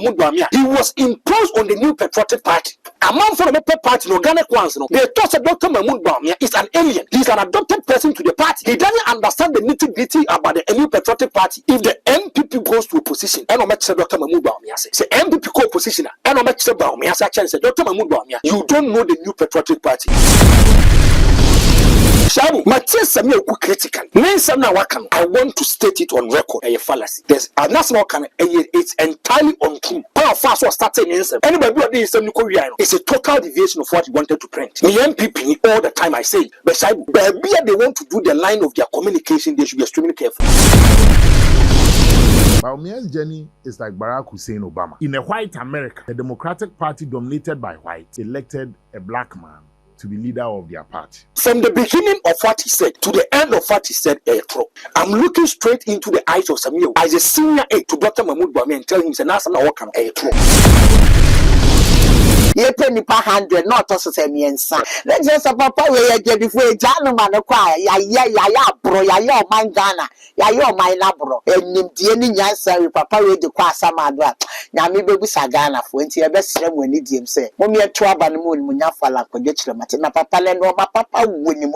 Mahmoud Bawumia, he was imposed on the New Patriotic Party. Among for the party, no Ghana ones, no. They thought that Dr. Mahmoud Bawumia is an alien. He's an adopted person to the party. He doesn't understand the nitty-gritty about the New Patriotic Party. If the MPP goes to opposition, and no say Dr. Mahmoud Bawumia say MPP co-opposition, and no say Bawumia say Dr. Mahmoud Bawumia, you don't know the New Patriotic Party. Shabu, Matthias Sammy Awuku critical. I want to state it on record. A fallacy. There's a national can. It's entirely untrue. How fast was starting in some. Anybody who is it's a total deviation of what he wanted to print. The MPP all the time I say, but Shabu, they want to do the line of their communication. They should be extremely careful. Bawumia'S journey is like Barack Hussein Obama. In a white America, the Democratic Party dominated by whites elected a black man to be leader of their party. From the beginning of what he said to the end of what he said, I'm looking straight into the eyes of Sammy Awuku as a senior aide to Dr. Mahmoud Bawumia and telling him, "Nasa na wakam Ye penny per 100, not also say me and son. Let's just a papa where you before a gentleman acquire ya bro, ya my Ghana, ya my labro, and the answer papa with the Quasamadra. Now maybe we Sagana for 20 years best when he did say, Mommy a trouble and moon when you fall like a Matina papa and my papa winning.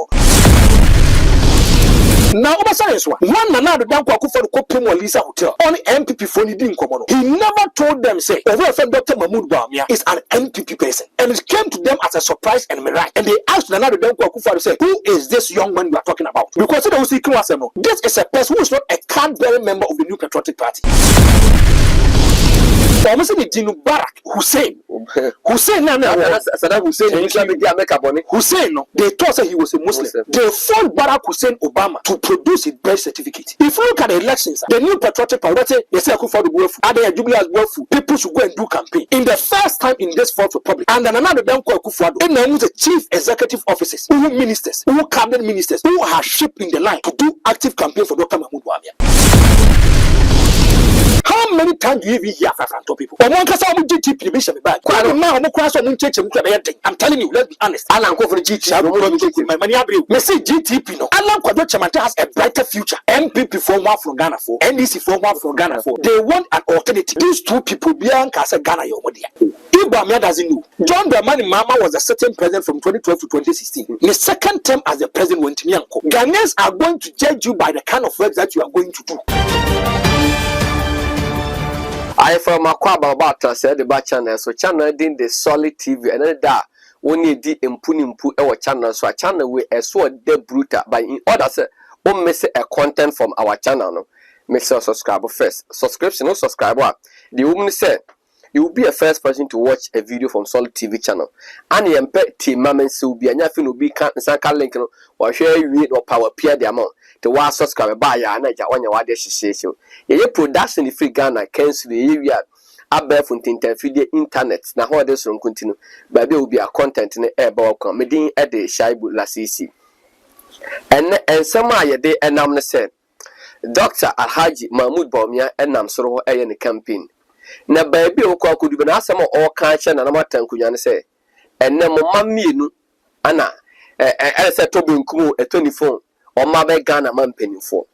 Now, one another down for the Kopimo Lisa Hotel on MPP for didn't come on. He never told them, say, over from Dr. Mahmoud Bawumia is an MPP person. And it came to them as a surprise and mirage. And they asked another down to say, who is this young man we are talking about? Because they was this is a person who is not a card-bearing member of the New Patriotic Party. Hussein, Saddam Hussein, they thought that he was a Muslim. They fought Barack Hussein Obama to produce his birth certificate. If you look at the elections, the New Patriotic Party, they say people should go and do campaign. In the first time in this Fourth Republic, and then another damn Akufo-Addo, and then the chief executive officers, who ministers, who cabinet ministers, who are shipped in the line to do active campaign for Dr. Mahmoud Bawumia. How many times do you even hear from people? I'm telling you, let's be honest. I am going for GTP. My money, I say GTP. No, I am going to has a brighter future. MPP for one from Ghana for NDC for one from Ghana for. They want an alternative. These two people, Bianca said Ghana, your money. Bawumia doesn't know. John Dramani Mama was a certain president from 2012 to 2016. The second term as the president went to Mianko. Ghanaians are going to judge you by the kind of work that you are going to do. I from Akwaba about said the channel, so channel din the solid TV and that only the impunimpu our channel, so a channel we a so de brutal by in order say miss a content from our channel. No, make sure subscribe first. Subscription no subscriber. The woman said you will be a first person to watch a video from Solid TV channel. And the MP team mamen so be anya fin will be can't link no or share you or power peer the amount. The one subscribe by ya na ja wanya wade hyehyehye. Ye production the free Ghana cancel the area above from the internet na how this will continue. Baby will be a content in the air balcony. Medin at the Shaibu Lasisi. And some ye day and I'm said Dr. Alhaji Mahmoud Bawumia and I'm sort of a campaign. Na baby okwa kudu be na asem o kan che na na matankunya ne se enne mo mamienu ana se to benkum e 24 o ma be Ghana mampanifo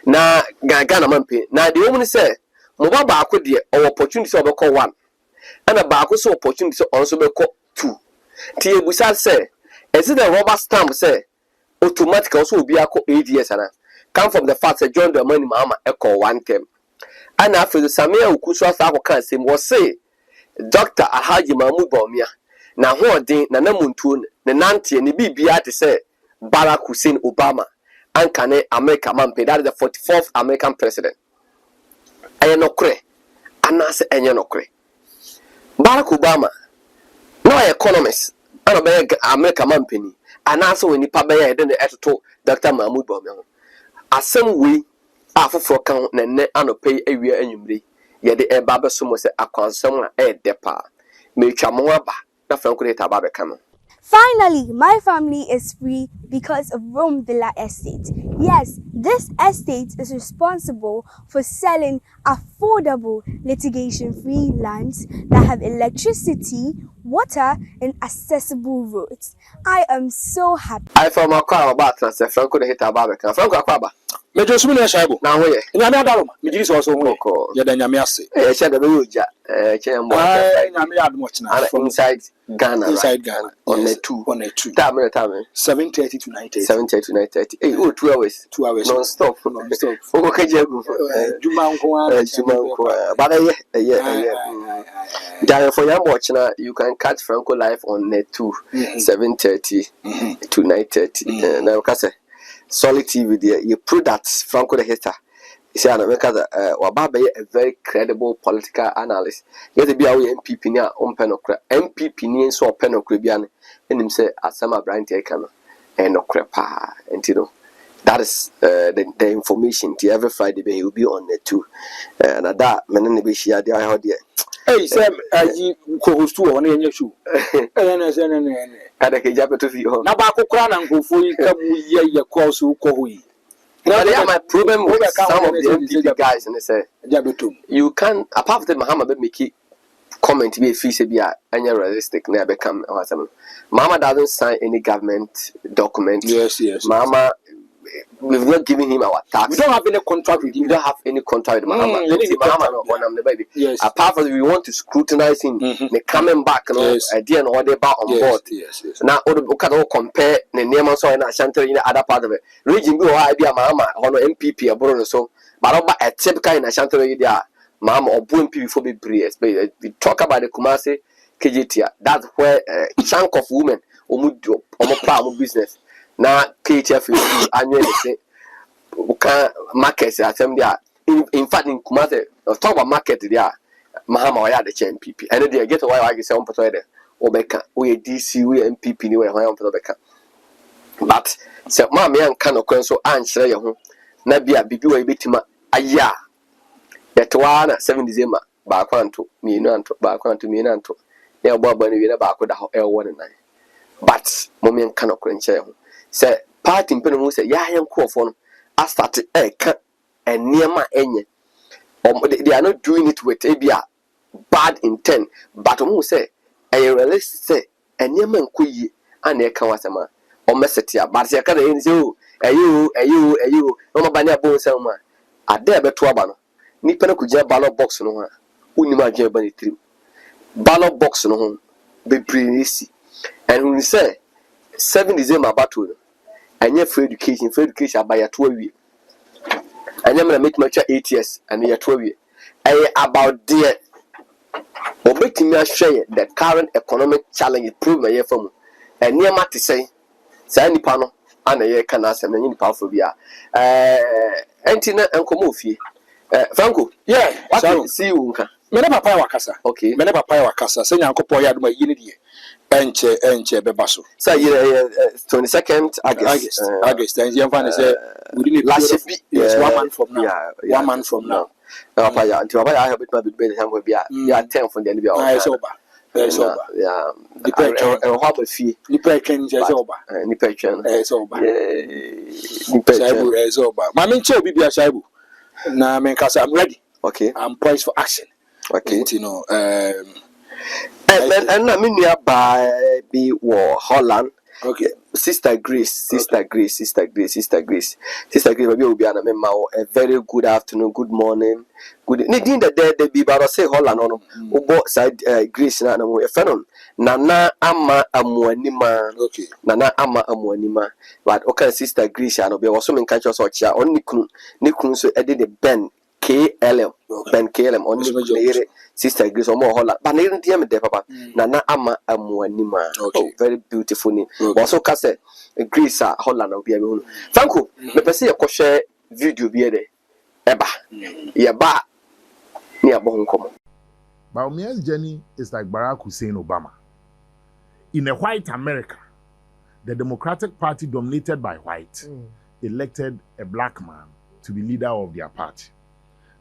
na Ghana mampan na de omu ne se mo ba ko de opportunity o be call 1 ana ba ko so opportunity on so be call 2 ti ebusa se is it the rubber stamp say automatic also be akọ 8 years ana come from the fact that John Dramani Mahama e call 1 term. And after the Sammy Awuku so after can say was say Dr. Alhaji Mahmoud Bawumia na ho den na namuntu ne nante ne bibia te say Barack Hussein Obama and can America man pay that is the 44th American president. Aye no kre anase enye no kre Barack Obama no economist and be America man penny anase when nipa be ya den eto Dr. Mahmoud Bawumia asem we afoforo kan na ne anopay awia anwumre ye de eba be so mo se akwansam a depa me twamo aba na Franko de ta ba be kan. Finally, my family is free because of Rome Villa Estate. Yes, this estate is responsible for selling affordable litigation-free lands that have electricity, water, and accessible roads. I am so happy. I from Akwaba about Franko de ta ba be kan. Franko Akwaba Mejo sumi na shaibo. Na ho ye. Nyame adaro ma. Me giri so ho. Oko. Ye da nyame ase. She da be oja. Che mbo. Nyame admo china from inside Ghana. Inside Ghana. On the 2. On the 2. Time. 7:30 to 9:30. 7:30 to 9:30. Hey, oh, 2 hours. 2 hours. Non-stop. Non-stop. Oko kajagu. Juma nko. But yeah. For your watching, you can catch Franko live on net 2, 7:30 to 9:30. Now, because Solid TV, there you products Franko the hater. You see, because Wababe a very credible political analyst. Yes, be our MPP near on penocra. MPP near so penocrabian, and him say at some brand taken and ocrepa, and you know. That is the information. Every Friday he will be on net 2. And at that, man, be share the idea. Hey, Sam, you co-host 2 on your shoe. Kada ke jabe to fi ho. Na ba ko kra na nkofo yi ka mu ye course ko ho yi. My problem with some of the MPP guys and they say jabe to. You can apart from Mahama be make comment be fee say be any realistic na become awesome. Mama doesn't sign any government document. Yes. Mama, we've not given him our tax. We don't have any contract with him. We don't have any contract with Mahama. Mahama the baby. Yes. Apart from we want to scrutinize him, they coming back, you know, at the end or they back on board. Yes. Now, we can all compare the name of so in the other part of it. Region go idea Mahama on MPP abroad so, but about a typical in a Shantori idea, Mahama or Boom MPP for be breeze. But we talk about the Kumasi KJT. That's where a chunk of women omudo omo business. Na KTF is annually say can markets at them there. In fact, in Kumasi, talk about market there. Mahama why the MPP. And they get why I say on photo there. Obeka, we DC, we MPP ni we on photo beka. But say mama yan kan okwan so ankyere ye ho. Na bia bibi wa betima aya. Yetwa na 7 December ba kwanto, mienu anto, ba kwanto, mienu anto. Na obo aba ni wi na ba ko da ho e wo ne nan. But mama yan kan okwan kyere ho. Say party mpeno mu say ya yankofo no I started and near my enye. They are not doing it with a bad intent, but say a realistic say and near man kuyi and near Kawasama or Messetia, but I can't you, no banya bone selma. I dare bet to abano. Nippena could jab ballot box no one. Unima jabani trim. Ballot box no home. Be pretty easy. And when you say 7 December battle. And yet for education by a 12 year. And I'm gonna make my child 8 years and you're 12 years. About the making me share the current economic challenge prove my year from and near Matty say any panel and a year can ask and any powerful beer. Antina and Comofi. Franko, Yeah, what see you? Meneba pa wakasa. Okay. Meneba pa wakasa. Se nyankopɔ ya duma yini die. Enche bebaso. So 22nd August. And you find say within last yes, 1 month from now. Yeah. 1 month from now. Papa until I have it my be time will be yeah 10 from the end It's over. It's over. Yeah. Nipa and how about fee? Nipa ken is over. Nipa ken. It's over. Nipa Shaibu is over. Ma menche obi bia Shaibu. Na menkasa I'm ready. Okay. I'm poised for action. Okay. You know, and I mean nearby be war Holland. Okay. Sister Grace, maybe will be an a very good afternoon, good morning, good. Need the be but say Holland on Ubo side Grace na a phenom. Nana ama amuanima. Okay. Nana ama amuanima. But okay, Sister Grace and be also in catch us or chia on Nikun so edit the Ben KLM. Ben KLM on the Sister Grace or more Holland. But near the end, papa. Nana ama amuanima. Okay. Very beautiful name. Also, Casse Grace Holland will be able. Franko, me pese ko share video bi ede. Eba. Ye ba. Ni abon komo. Bawumia'S journey is like Barack Hussein Obama. In a white America, the Democratic Party dominated by white elected a black man to be leader of their party.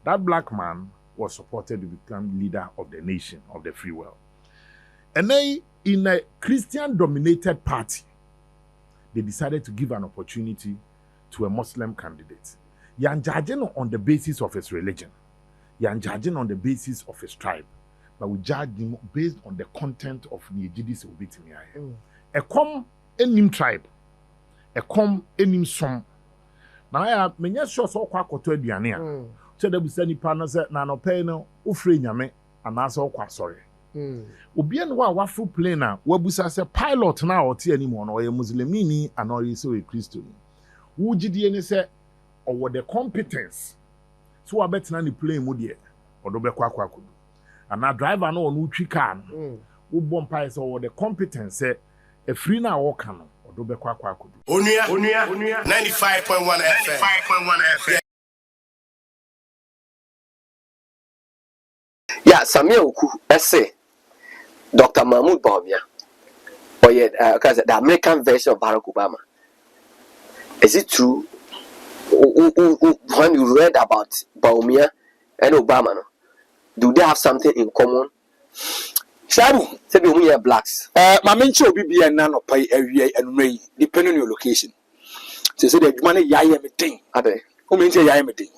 That black man was supported to become leader of the nation, of the free world. And then in a Christian-dominated party, they decided to give an opportunity to a Muslim candidate. Yan judging on the basis of his religion. Yan judging on the basis of his tribe. But we judge him based on the content of the Ejidis Obitimiaye. A com enim tribe. A com enim som. Now I menya sure so kwa koto aduane a. So da bisa nipa no se na no pay no ufre nyame anasa okwa sorry. Obi en wa wafu plane a wabusa se pilot na ote animu no ye muslimini anori so e Christian. Wo gidie ni se owo the competence. So abetena ni plane mu de odo be kwa akodu. Ana driver no onu twi car no. Wo bom pai se owo the competence e free na wo ka no odo be kwa akodu. Onua 95.1 FM. Yeah, Sammy Awuku essay Dr. Mahmoud Bawumia or the American version of Barack Obama. Is it true when you read about Bawumia and Obama, no, do they have something in common? Shabu, say we are blacks. My mention will be a nano pay area and ray, depending on your location. So say that money yay me thing. Are they? Who means yay me thing?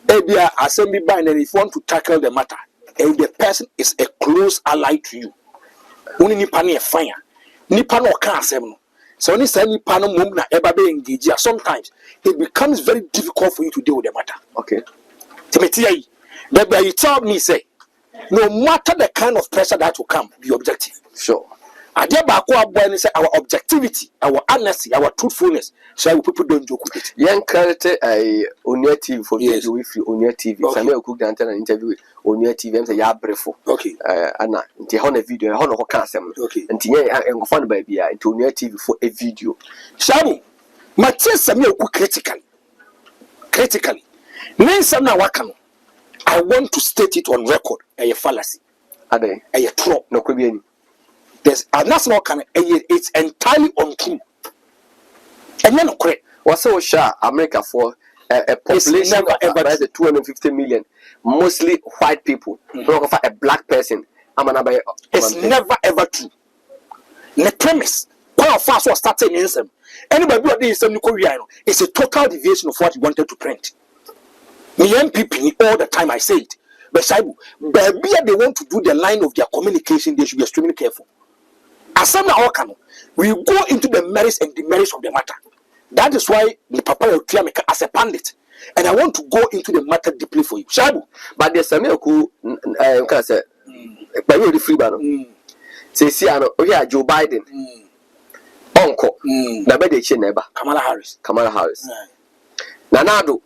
Ebia assembly binary if you want to tackle the matter, if the person is a close ally to you. Only nipa na fire. Nipa no can asem. So only say nipa no mum na eba be engage. Sometimes it becomes very difficult for you to deal with the matter. Okay. Timothy, but you tell me say, no matter the kind of pressure that will come, be objective. Sure. Adia baako aboa ni say our objectivity, our honesty, our truthfulness. So people don't joke with it. Young character Onua TV for Yes. with Onua TV. Okay. Sammy Awuku done an interview with Onua TV and say ya brefo. Okay. Ana nti ho na video ho no ho ka asem. Okay. Nti ye engofo no ba bia nti Onua TV for a video. Shabu, Mathias Sammy Awuku critically. Nensam na waka no. I want to state it on record. A fallacy. Ade. A true. No ko bi ani. There's a national can it's entirely untrue. And then correct. What's so sure America for a population of about 250 million, mostly white people. Don't for a black person. It's never ever true. The premise, quite fast was starting in some. Anybody who is some Korean, it's a total deviation of what he wanted to print. The MPP all the time I say it. But Shaibu, baby, they want to do the line of their communication, they should be extremely careful. As some we go into the merits and demerits of the matter. That is why the Papa Otiameka as a pandit. And I want to go into the matter deeply for you. Shabu. But there's Sammy Awuku can say but you the free banner. Say see ano here Joe Biden. Uncle. Na be de chi neighbor. Kamala Harris. Nanado.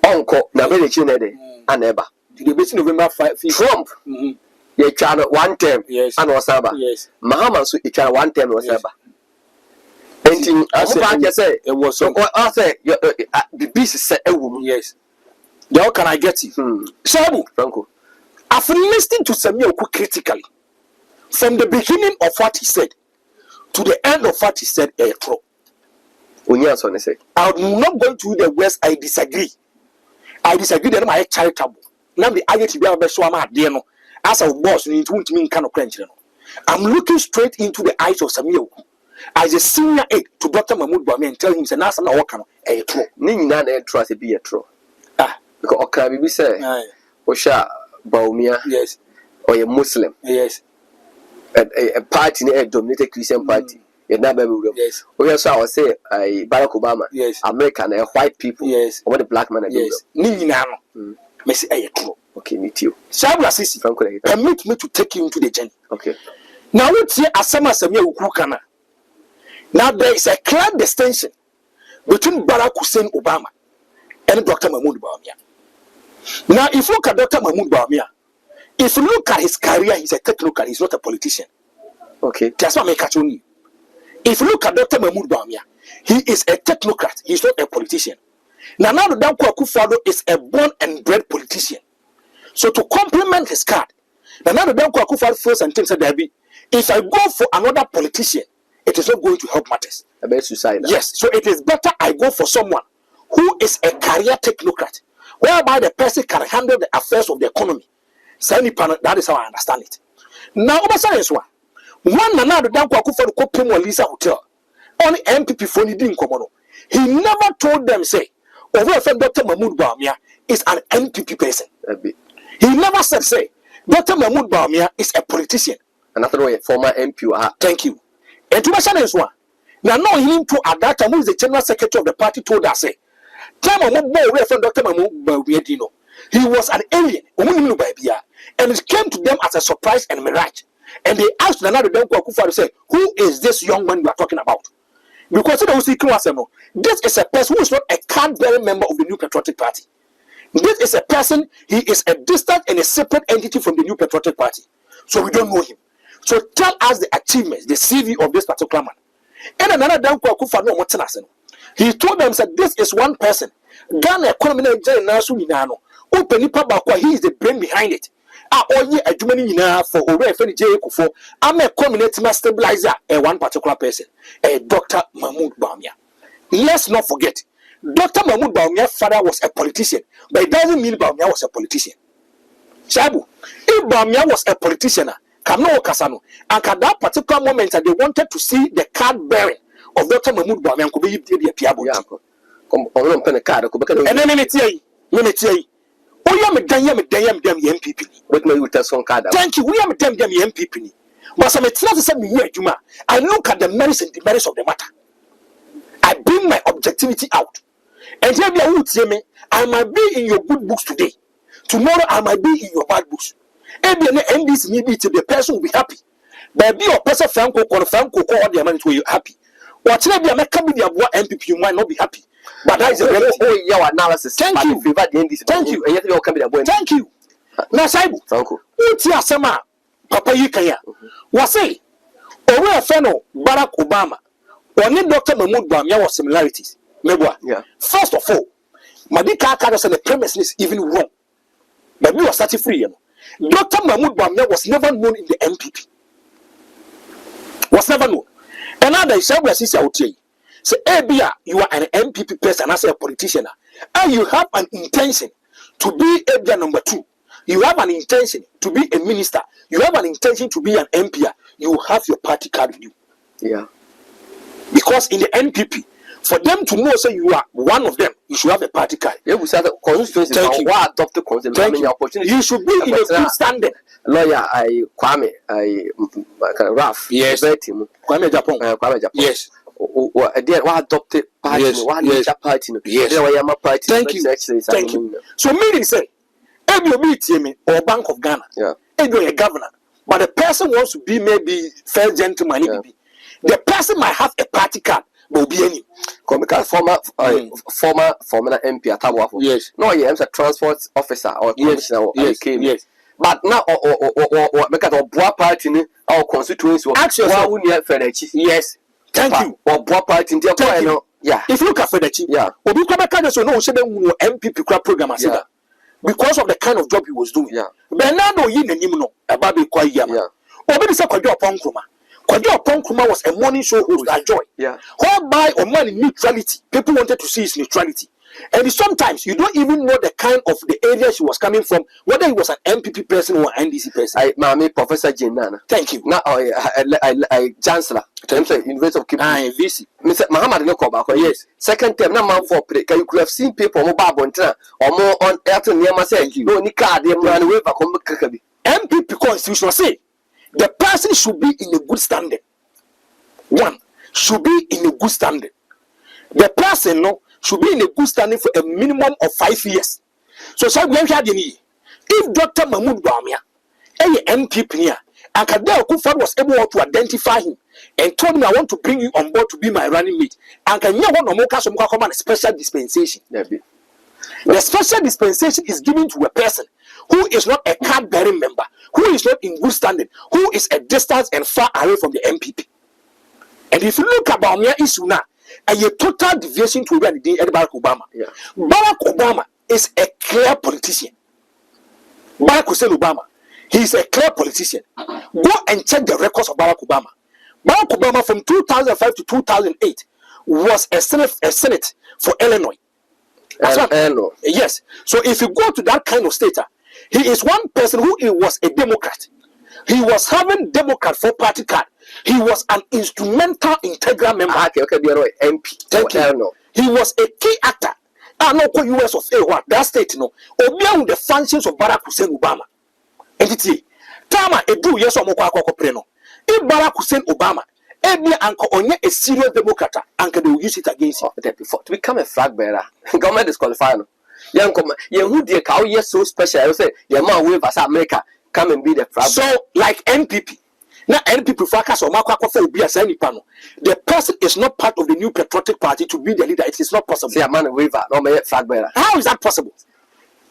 Uncle na be de chi neighbor. Neighbor. The debate November 5. Trump. Ye try one term. Yes. And wasaba. Yes. Mahama so try one term wasaba. Enti I say it was so I say the beast say yes. How can I get it? Shabu. Franko. After listening to Sammy Awuku critically, from the beginning of what he said to the end of what he said, true. Say. I'm not going to the West. I disagree. That I'm charitable. Now the idea to be able to show my dear as a boss, you need to mean kind of crunch. I'm looking straight into the eyes of Sammy Awuku as a senior aide to Dr. Mahmoud Bawumia and tell him, "Say, "Nasa na wakano, true." Nini na trust be a true. Because okay, we say, Osha Bawumia, yes, or a Muslim, yes, a party, a dominated Christian party. Yes. We also say Barack Obama, yes, American, white people, yes, or the black man, yes. Nini na me say true. Okay, me too. Shabu Asisi, permit me to take you into the journey. Okay. Now let's say Asama Sammy Awuku kana. Now there is a clear distinction between Barack Hussein Obama and Dr. Mahmoud Bawumia. Now, if you look at Dr. Mahmoud Bawumia, if you look at his career, he's a technocrat, he's not a politician. Okay. That's what I catch on you. If you look at Dr. Mahmoud Bawumia, he is a technocrat, he's not a politician. Now the Danko Akufo-Addo is a born and bred politician. So to complement his card, now the Danko Akufo-Addo feels and thinks that if I go for another politician, it is not going to help matters. About suicide. Yes, so it is better I go for someone who is a career technocrat, whereby the person can handle the affairs of the economy. That is how I understand it. Now, one another Danko Akufo-Addo came Lisa Hotel on MPP for Nidin Komono. He never told them, say, over from Dr. Mahmoud Bawumia is an MPP person. He never said, say, Dr. Mahmoud Bawumia is a politician. Another way, former MP. Thank you. And to my challenge one. Now, no, he to at that time, who is the general secretary of the party, told us, say, Time on from Dr. Mahmoud Bawumia'S, he was an alien, and it came to them as a surprise and mirage. And they asked another Akufo to say, who is this young man you are talking about? Because this is a person who is not a card-bearing member of the New Patriotic Party. This is a person, he is a distant and a separate entity from the New Patriotic Party. So we don't know him. So tell us the achievements, the CV of this particular man. And another Akufo, he told them that this is one person. Ghana economy na nasu nyinano. Open Pabakwa, he is the brain behind it. Oye adwumani nyina for over efeni je ekufo. I'm a community stabilizer one particular person. Dr. Mahmoud Bawumia. Let's not forget, Dr. Mahmoud Bawumia'S father was a politician, but it doesn't mean Bawumia was a politician. Shabu, if Bawumia was a politician, Kamno Kasano, and at that particular moment that they wanted to see the card bearing of Dr. Mahmoud Bawumia could be a Piabo. And then let me tell you, we are MPP. What may you tell some card? Thank you, we are MPP. But some it's not the same year, Juma. I look at the merits and demerits of the matter. I bring my objectivity out. And here I might be in your good books today. Tomorrow I might be in your bad books. And this maybe the person will be happy. But be your person Franko or the man will you happy. Whatever you make the MPP, you might not be happy. But that is a very your analysis. Thank you. Thank you. Thank you. Now, Saibu, Utia Sama, Papa Yikaya, was say, over a fellow Barack Obama, or Dr. Mahmoud Bawumia was similarities. Yeah. First of all, Madika Kados and the premise is even wrong. But we were starting free. Dr. Mahmoud Bawumia was never known in the MPP. Was never known. Another is our sister out here. Say, Abia, you are an MPP person as a politician, and you have an intention to be Abia number 2. You have an intention to be a minister. You have an intention to be an MP. You have your party card with you. Yeah. Because in the NPP, for them to know, say you are one of them, you should have a party card. Yeah, we said constituency. Thank you. Adopt the constituency. You should be in a good standing. Lawyer, Kwame, Raf. Yes. Kwame Japan. Kwame Japan. Yes. What adopted party? Yes. What Yes. party? Yes. Party. Thank you. Thank you. So meaning say, Ebio or Bank of Ghana. Yeah. Ebio a governor, but the person wants to be maybe first gentleman. Yeah. The person might have a party card, but will be any. Former MP at Tabwa. Yes. No, yeah, I'm a transport officer or commissioner. Yes. But now, or make it a Boa party or constituency. Ask yourself. Yes. Thank you. Or Boa party. Thank you. Yeah. If you look at Fedechi, Yeah. Obi Kwabeka so no say them MPP program as Yeah. because of the kind of job he was doing. Yeah. Bernardo yin nim no aba be kwa yama. Yeah. Obi say Kwadwo Oponkroma. Kwadwo Oponkroma was a morning show host at Joy. Yeah. Whereby on man neutrality, people wanted to see his neutrality. And sometimes you don't even know the kind of the area she was coming from, whether he was an MPP person or an NDC person. Mami Professor Jinana. Thank you. Now, I Chancellor. University of Cape. VC. Mr. Muhammad no Koba. Yes. Second term, no man for play. You could have seen people more Babontra or more on Ayrton near myself. No, Nika, they run away back on Kakabi. MPP constitution say the person should be in a good standing. One should be in a good standing. The person should be in a good standing for a minimum of 5 years. So, if Dr. Mahmoud Bawumia, a MPP here, and Kadeo Akufo was able to identify him and told me, I want to bring you on board to be my running mate, and can you want a special dispensation? The special dispensation is given to a person who is not a card-bearing member, who is not in good standing, who is a distance and far away from the MPP. And if you look at Bawumia issue now, a total deviation to where the Barack Obama. Yeah. Barack Obama is a clear politician. Barack Hussein Obama, he is a clear politician. Go and check the records of Barack Obama. Barack Obama from 2005 to 2008 was a senate for Illinois. Yes. So if you go to that kind of state, he is one person who was a Democrat. He was having Democrat for party card. He was an instrumental, integral member. MP. Thank you. He was a key actor. I know US of A1, that state, Obiang the functions of Barack Hussein Obama. Entity. Tama edu yes or moko preno. If Barack Hussein Obama Ebia anko onye a serious Democrat, and they will use it against you. To become a flag bearer, government disqualify no. Young come, you who dear cow, yes, so special. I say, your man will as America come and be the flag. So, like NPP. Now, NPP fracas or Makwa be as any panel. The person is not part of the new patriotic party to be the leader. It is not possible. See a man waiver, no me flag bearer. How is that possible?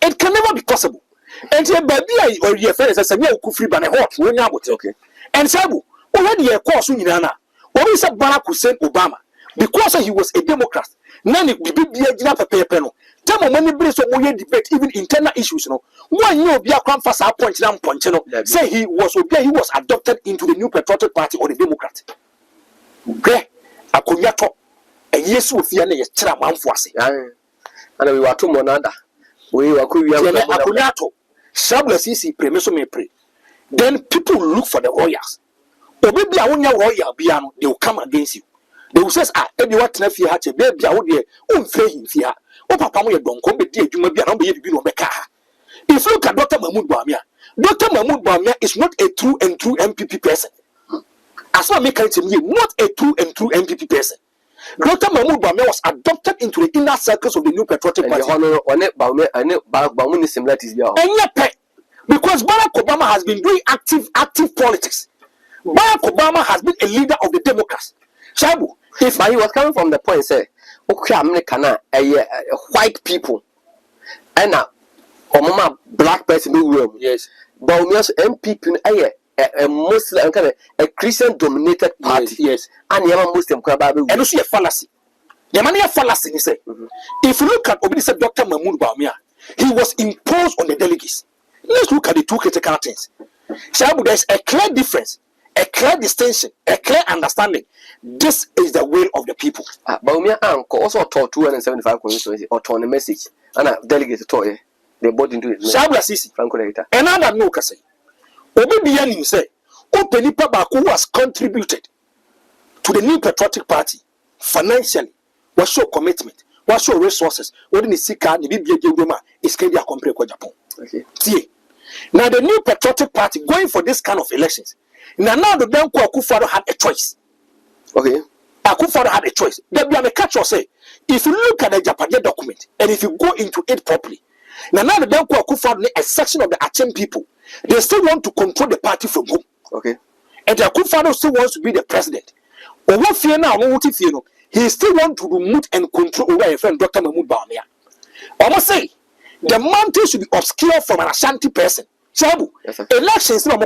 It can never be possible. And say, baby, or your friends, as Sammy Awuku free ban a hot, we know what okay. And Sabu, already a course in Nana, or is a Barack Hussein Obama, because he was a Democrat. None be a paper panel. Tell me many brings of more debate, even internal issues. No, one year be a conference point down point. Say he was adopted into the new patriotic party or the Democrat. Okay, a kunyato a yes with Fiana Chira Manfuasi. And we were two monada. We were kunyato. Shabless easy premeso may pray. Then people look for the royals. Or maybe I won't royal piano, they will come against you. They will say, every what nephew had a baby, I would be unfailing fear. Oh, Papa, you don't come dear, you may be an unbelievable Mecca. If you look at Dr. Mahmoud Bawumia, Dr. Mahmoud Bawumia is not a true MPP person. As I make it to me, not a true MPP person. Dr. Mahmoud Bawumia was adopted into the inner circles of the new patriotic party. Because Barack Obama has been doing active politics. Barack Obama has been a leader of the Democrats. Shabu, if he was coming from the point, say, okay, American, white people, and a black person in the room. Yes, Bawumia'S MPP, a Muslim, a Christian dominated party. Yes, and you are Muslim, and you see a fallacy. The money a fallacy, he said. If you look at Dr. Mahmoud Bawumia, he was imposed on the delegates. Let's look at the two critical things. Shabu, there's a clear difference, a clear distinction, a clear understanding. This is the will of the people. Bawumia also taught 275 constituencies or taught a message, and a delegate taught they bought into it. Shabu Assisi, Franko later. Another no can say. Obibiani say, Openipa Baku has contributed to the new patriotic party financially. What show commitment? What show resources? What in the Sika, the BBA is Kenya compared with Japan. Okay. See, now the new patriotic party going for this kind of elections. Now the Danko Akufo-Addo had a choice. Okay. Akufo-Addo had a choice. There be a catch or say, if you look at the Japanese document and if you go into it properly, now the Danko Akufo-Addo, a section of the Achem people, they still want to control the party from home. Okay. And the Akufo-Addo still wants to be the president. Or what fear now? What if you know? He still wants to remove and control over a friend, Dr. Mahmoud Bawumia. I must say, the mountain should be obscure from an Ashanti person. Shabu, yes, elections now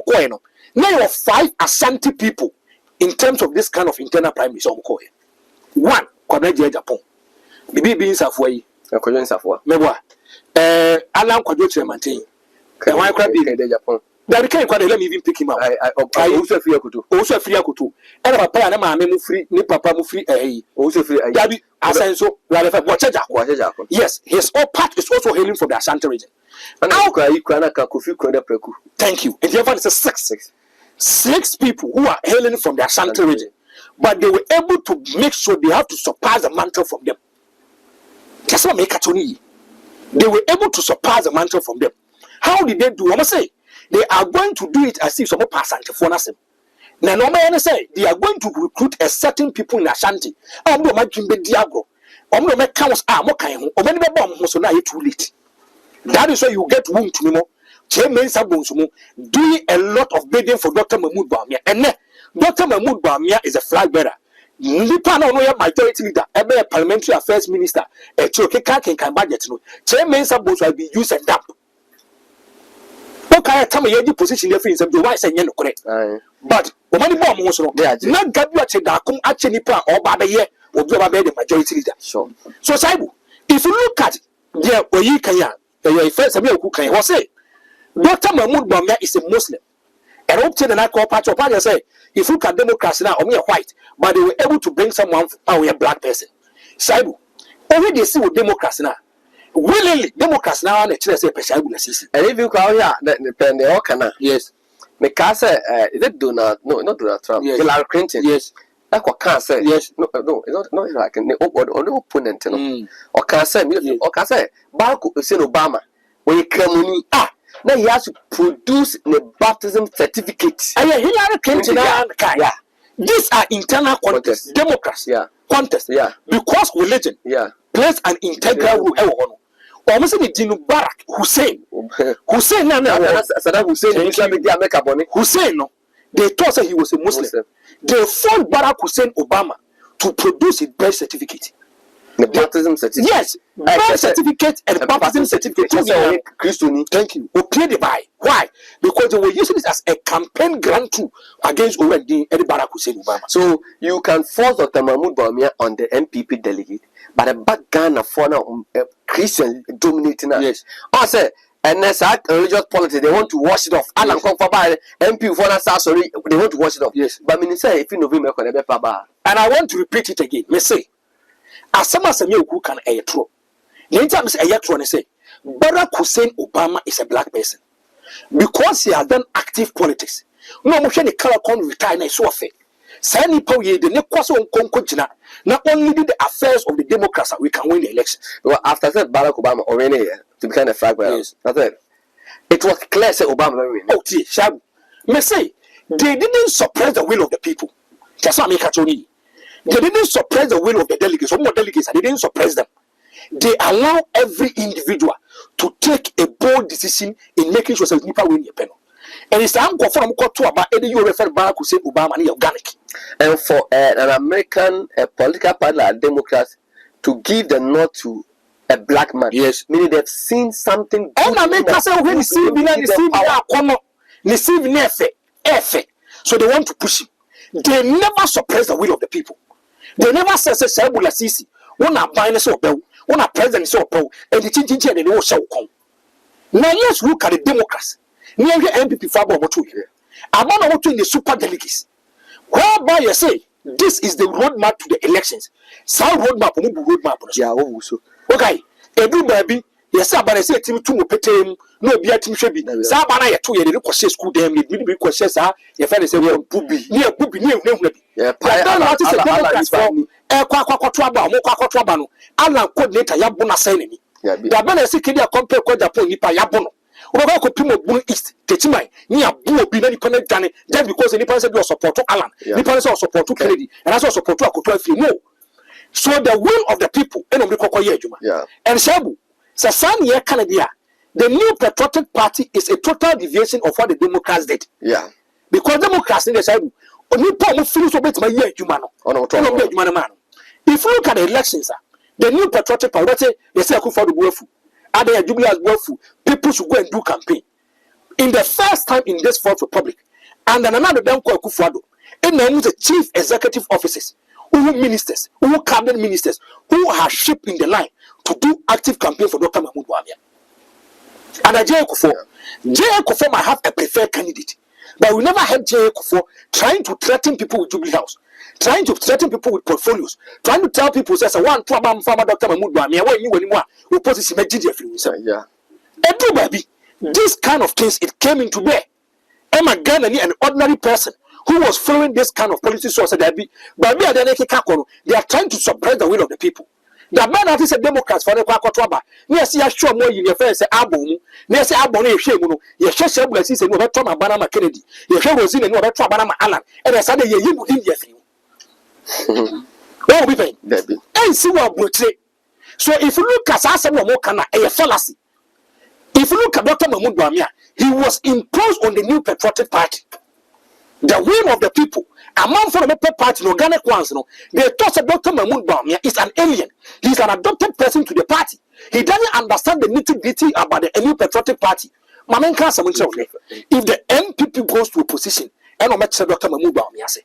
you have 5 Ashanti people in terms of this kind of internal primaries. One, Kwameji Japan. Bibi being Safway. Kwameji Safwa. Mebwa. Alan Kwajoche maintain. Why crab in Japan? That can't let me even pick him up. I also free Akutu. Also free Akutu. And a papa and a mamma free, ni papa free, also free. Dabi, Asenso, rather, yes, his all part is also hailing from the Ashanti region. And how can you Preku? Thank you. And therefore, it's six people who are hailing from the Ashanti region, but they were able to make sure they have to surpass the mantle from them. That's what make it. They were able to surpass the mantle from them. How did they do? I must say, they are going to do it as if some person for us. Now, normally say they are going to recruit a certain people in Ashanti. I'm not making the Diago. I'm not making counts. I'm not kind of many bomb so now it's too late. That is why you get wound to me. Doing a lot of bidding for Dr. Mahmoud Bawumia. And Dr. Mahmoud Bawumia is a flag bearer. Nipa no ya majority leader, a parliamentary affairs minister, a choke can budget no. Chairman Sabos will be used and dump. Okay, tell me your position your friends of the white and correct. But Omani bomb was not Gabu Dakum Achenipa or Babaye or the majority leader. So Saibu, if you look at the Oyikaya, your first Sammy Awuku was say Dr. Mahmoud Bawumia is a Muslim. And obtain an alcohol patch of party say, if you look at Democrats now, only white, but they were able to bring someone a black person. Saibu, already see with Democrats now. Willingly, Democrats now and the church say, and if you call here, the pen the Okana, yes. Because is it Donald? No, not Donald Trump. Yes. Hillary Clinton. Yes. That's what can't say. Yes. No, it's not like the opponent. Or can't say, or can't say, Barack Hussein Obama, when you come now he has to produce the baptism certificate. Hillary Clinton, yeah. These are internal contests. Democrats. Yeah. Contest. Yeah. Because religion plays an integral role. Almost in the Barack Hussein Saddam Hussein, no, they thought that he was a Muslim. They forced Barack Hussein Obama to produce his birth certificate. The baptism certificate. Yes, birth certificate and baptism certificate. Thank you. We played the buy. Why? Because they were using it as a campaign grant tool against Barack Hussein Obama. So you can force Dr. Mahmoud Bawumia on the MPP delegate, but a back Ghana for now Christian dominating us. Yes. I say, and that's religious politics. They want to wash it off. Alan come for by MP for that. Sorry, they want to wash it off. Yes. But I say if you know him, and I want to repeat it again. Me say, as some Sammy Awuku can a true. The time is a true and say, Barack Hussein Obama is a black person because he has done active politics. No more any color con retire na so fair. Sani Powe the nekwaso nkonko jina. Not only did the affairs of the Democrats we can win the election. Well, after that Barack Obama already to be kind of fact, yes. That's it. It was clear that Obama will win. Oh, dear, Shabu. Me say they didn't suppress the will of the people. That's what I make a Tony. They didn't suppress the will of the delegates. Some more delegates, they didn't suppress them. They allow every individual to take a bold decision in making sure that people win your panel. And it's time for them to talk about any you refer Barack Hussein Obama and organic. And for an American political party like Democrats to give the nod to a black man, yes, meaning they've seen something. And America say when so they want to push him. They never suppress the will of the people. They never say Sabula Sisi. One are buying so bell, one are president so bell, and the chinchi and the no shall come. Now let's look at the Democrats. Near the MPP Fabo Motu here. Among what in the super delegates. Whereby you say this is the roadmap to the elections. Some roadmap, yeah, also. Okay, every baby, yes, but I say Tim to Petem, no be a Tim Shabby. Sabana, you 2 years, you question school them, you be questions, your friend is a booby, near booby, near nobody. Yeah, Quaquatrabano, Alan coordinator, Yabuna Senemy. The Bana Sikia compare Quadrapon, Nipa Yabono. Over Pimo Boon East, Tetimai, near Boo be any permanent Danny, just because any person will support to Alan, any person support to Kennedy, and also support to Akutu. No. So the will of the people, and Shabu, Sasani Canada, the new patriotic party is a total deviation of what the Democrats did. Yeah. Because Democrats in the Shabu, only Paul feels so bit my year, Jumano. If you look at the elections, the new patriotic party, they say for the Wolfu. Are they a Jubilee's Wolfu? People should go and do campaign. In the first time in this Fourth Republic, and then another damn called Kufuado, and then the chief executive officers, who ministers, who cabinet ministers, who are shipped in the line to do active campaign for Dr. Mahmoud Bawumia. And J. Kufo might have a preferred candidate, but we never had J. Kufo trying to threaten people with Jubilee House, trying to threaten people with portfolios, trying to tell people, says, one problem farmer Dr. Mahmoud Bawumia, when you anymore, who poses him a GDF. Everybody, this kind of things, it came into bear. Emma Ghanani, an ordinary person who was following this kind of policy source, they are trying to suppress the will of the people. The man that is a Democrat for the Quaquatraba, near see a show more in your face, album, near say album, you share, you share, you see, no Trump, Banama Kennedy, you share was in and no Trump, Banama Allen, and I said, you would in your thing. Oh, we pay, and see what would say. So if you look at Sasa Mokana, a fallacy. If you look at Dr. Mahmoud Bawumia, he was imposed on the new patriotic party. The will of the people. Among for the party, no organic ones, no. They thought that Dr. Mahmoud Bawumia is an alien. He's an adopted person to the party. He doesn't understand the nitty-gritty about the new patriotic party. If the MPP goes to a position, and no matter Dr. Mahmoud Bawumia say,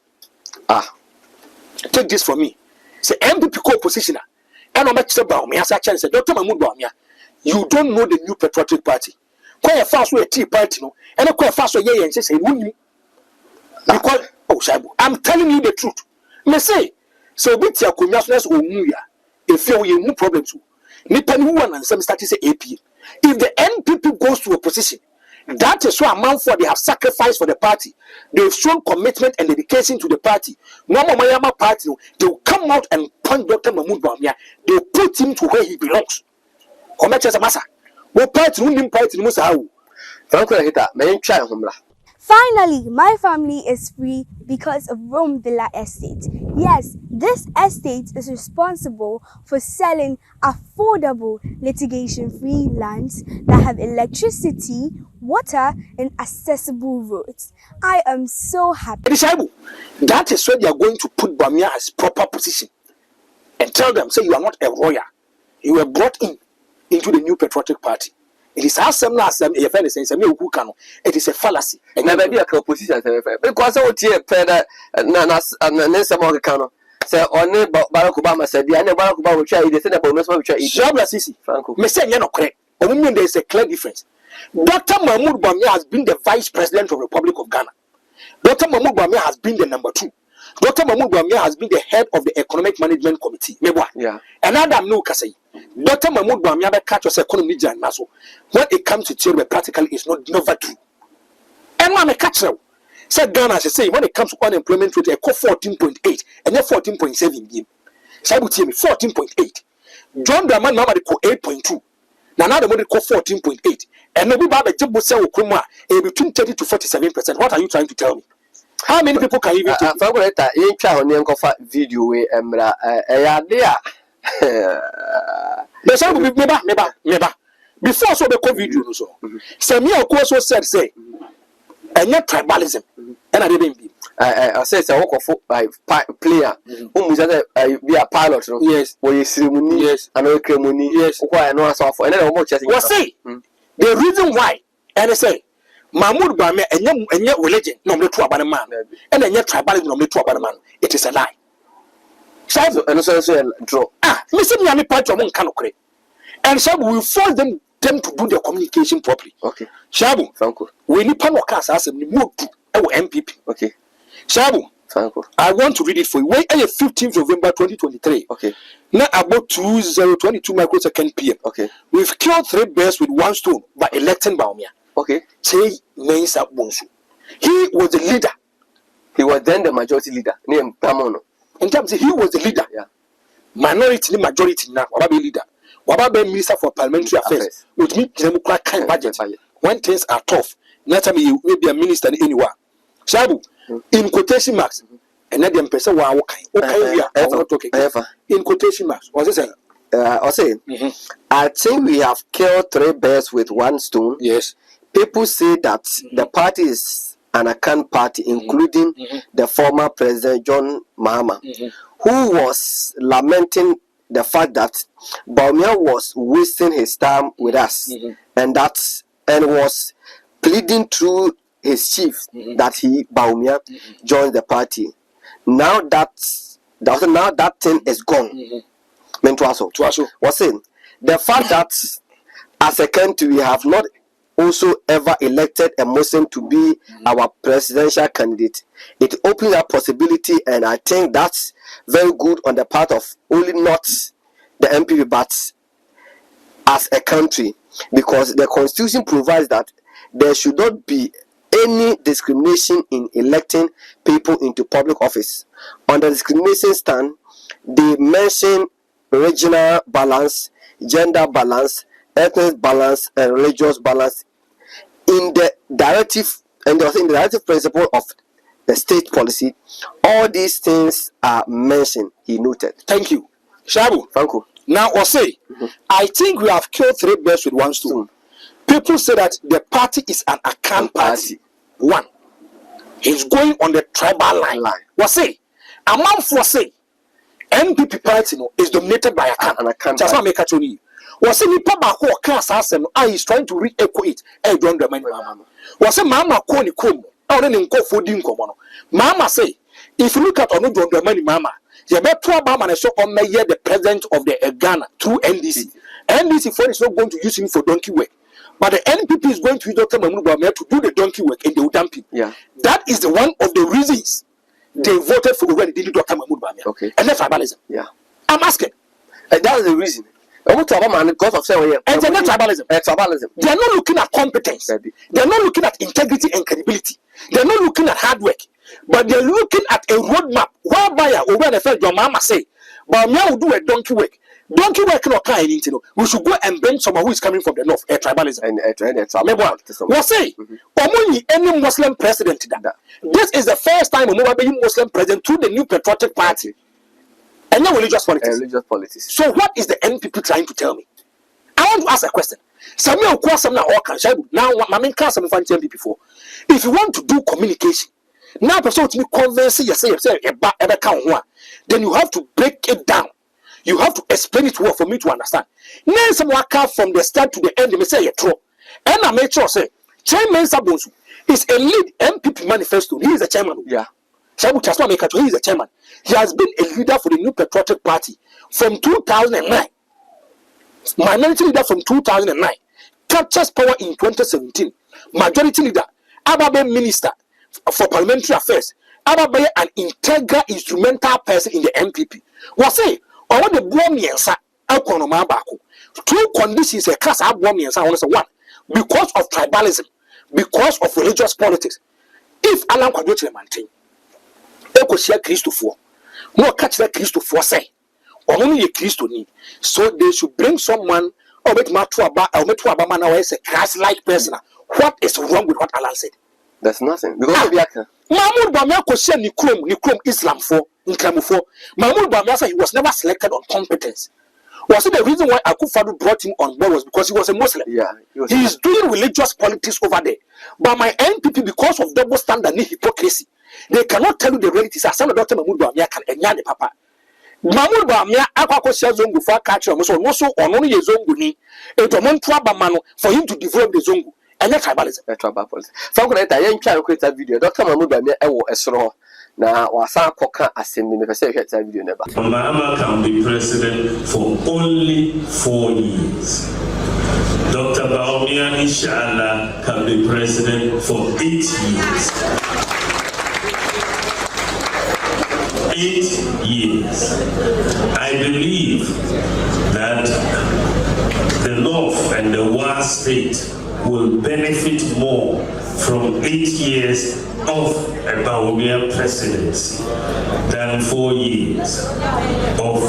take this from me. Say MPP co-positioner, and no matter Bawumia say, Dr. Mahmoud Bawumia, you don't know the new patriotic party. Quite a fast way a tea party, no, and a quite fast way, and say, because I'm telling you the truth. Me say, so with your commercials or muya, if you no problem too. Nipan who and some start to say AP. If the NPP goes to a position, that is what amount for they have sacrificed for the party. They've shown commitment and dedication to the party. No Mayama party, they will come out and point Dr. Mahmoud Bawumia. They will put him to where he belongs. Comment as a massa. What party will party Musa? Finally, my family is free because of Rome-Villa Estate. Yes, this estate is responsible for selling affordable litigation-free lands that have electricity, water, and accessible roads. I am so happy. That is where they are going to put Bawumia'S proper position and tell them, say, you are not a royal. You were brought into the new patriotic party. It is as Sammy Awuku. It is a fallacy. And never be a opposition because I would hear Peda and Nansa Cano. Say, only Barack Obama said, the other Barack Obama will try to send about Sisi, Franko. Me say, no correct. There is a clear difference. Dr. Bawumia'S has been the vice president of the Republic of Ghana. Dr. Bawumia'S has been the number 2. Dr. Bawumia'S has been the head of the Economic Management Committee. Yeah. And Adam no Kasei. Dr. Bawumia'S catch us economy and naso. When it comes to theory, practically is never true. And when I catch now, said Ghana, she say when it comes to unemployment rate, I call 14.8 and then 14.7 So I would tell me 14.8. John Dramani Mama they call 8.2. Now the money call 14.8. And no Baba Jibbo sell between 30 to 47%. What are you trying to tell me? How many people can even take it? You try on the video where Emra there. Before so the COVID, you know, Sammy Awuku said, say, and yet tribalism, and I didn't be. I say, I walk of player who be a pilot. Yes, where you see money, yes, and no money, yes, why I know us off, and then I'm watching. Well, say the reason why, and I say, Mahmoud Bawumia and yet religion, no, not to about a man, and then yet tribalism, no, not to about a man. It is a lie. So, and so draw. Mr. Miami Pacho Moncanoque. And so we will force them to do their communication properly. Okay. Shabu, Franko. We need Panokas as a move to our MPP. Okay. Shabu, Franko. I want to read it for you. Wait, 15th November 2023. Okay. Now about 2022 microsecond PM. Okay. We've killed 3 birds with 1 stone by electing Bawumia. Okay. Say Mensa Bonsu. He was the leader. He was then the majority leader. Name Pamono. In terms of he was the leader. Yeah. Minority, majority now. What about leader? What about the Minister for Parliamentary Affairs? Which means Democratic budget. When things are tough, not time you will be a minister anywhere. Shabu, in quotation marks, and then the person who are okay. In quotation marks, what's it saying? I say, I think we have killed 3 birds with 1 stone. Yes. People say that the party is an account party, including the former president John Mahama, who was lamenting the fact that Bawumia was wasting his time with us, and was pleading through his chief that Bawumia joined the party. Now that thing is gone. Was saying the fact that as a country we have not also ever elected a Muslim to be our presidential candidate, it opens up possibility, and I think that's very good on the part of only not the MPP but as a country, because the constitution provides that there should not be any discrimination in electing people into public office. On the discrimination stand, they mention regional balance, gender balance, ethnic balance, and religious balance in the directive, and also in the directive principle of the state policy. All these things are mentioned, he noted. Thank you. Shabu, Franko. Now, or say, I think we have killed 3 birds with 1 stone. People say that the party is an account party. 1. He's going on the tribal line. What say? A man for say, MPP party is dominated by account. Just not make a tune. Was say nipa ba ko class asem is trying to re-echo it e John Dramani Mama. Was say mama ko ni kom e ne nkofo di nkomo no. Mama say if you look at John Dramani Mama, you better Obama and so on the president of the Ghana through NDC. NDC for is not going to use him for donkey work. But the NPP is going to use Dr. Mahmoud Bawumia to do the donkey work and they will dump him. Yeah. That is the one of the reasons they voted for when they did Dr. Mahmoud Bawumia. Okay. And that's tribalism. Yeah. I'm asking. And that's the reason. And it's not tribalism. Tribalism. They are not looking at competence. They are not looking at integrity and credibility. They are not looking at hard work. But they are looking at a roadmap whereby when the first your mama say, Bawumia will do a donkey work. Don't you work in or kind, you know? We should go and bring someone who is coming from the north, a tribalism. And tribalism. What say? Omuni any Muslim president that. This is the first time a Muslim president through the new patriotic party. And no religious politics. So what is the NPP trying to tell me? I want to ask a question. Sammy Awuku now all can now my main class I'm from NPP before. If you want to do communication, now person to me convince you say then you have to break it down. You have to explain it well for me to understand. Then someone come from the start to the end, they say true. And I make sure say Chairman Sabonsu is a lead MPP manifesto. He is the chairman. Yeah. Shabu Tasma Mekato, he is the chairman. He has been a leader for the New Patriotic Party from 2009. Minority leader from 2009. Captures power in 2017. Majority leader. Ababe minister for parliamentary affairs. Ababe an integral instrumental person in the MPP. Was say, or what the Bawumia'S economy bako. Two conditions a class of Bawumia'S I want to say one. Because of tribalism, because of religious politics. If Alan could do maintain, they could share Christopher. No catch that Christopher say, or only a Christo need. So they should bring someone or make Matuaba or Metuaba now as a Christ-like person. What is wrong with what Alan said? There's nothing. Because Mahmoud Bawumia could share Nikrum Islam for Nkramu for. Mahmoud Bawumia said he was never selected on competence. Was it the reason why Akufo-Addo brought him on board was because he was a Muslim? Yeah, he is doing religious politics over there. But my NPP, because of double standard and hypocrisy, they cannot tell you the realities. As some Dr. Mahmoud Bawumia can enyane papa. Mahmoud Bawumia akwa share zongo for catcher so only ye zongo ni edomontua bamano for him to develop the zongo and tribalism. Tribalism. Franko na yen twa create video. Dr. Mahmoud Bawumia ewo esoro na wasa koka assembly me pese hweta video neba. Mahama can be president for only 4 years. Dr. Bawumia inshallah can be president for 8 years. 8 years. I believe that the North and the Wa state will benefit more from 8 years of a Bawumia presidency than 4 years of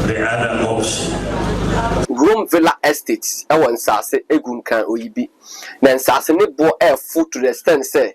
the other option. Rome Villa Estate, I want Sase Egunkan Oyibi. Then Sase ne bo air food to the extent say,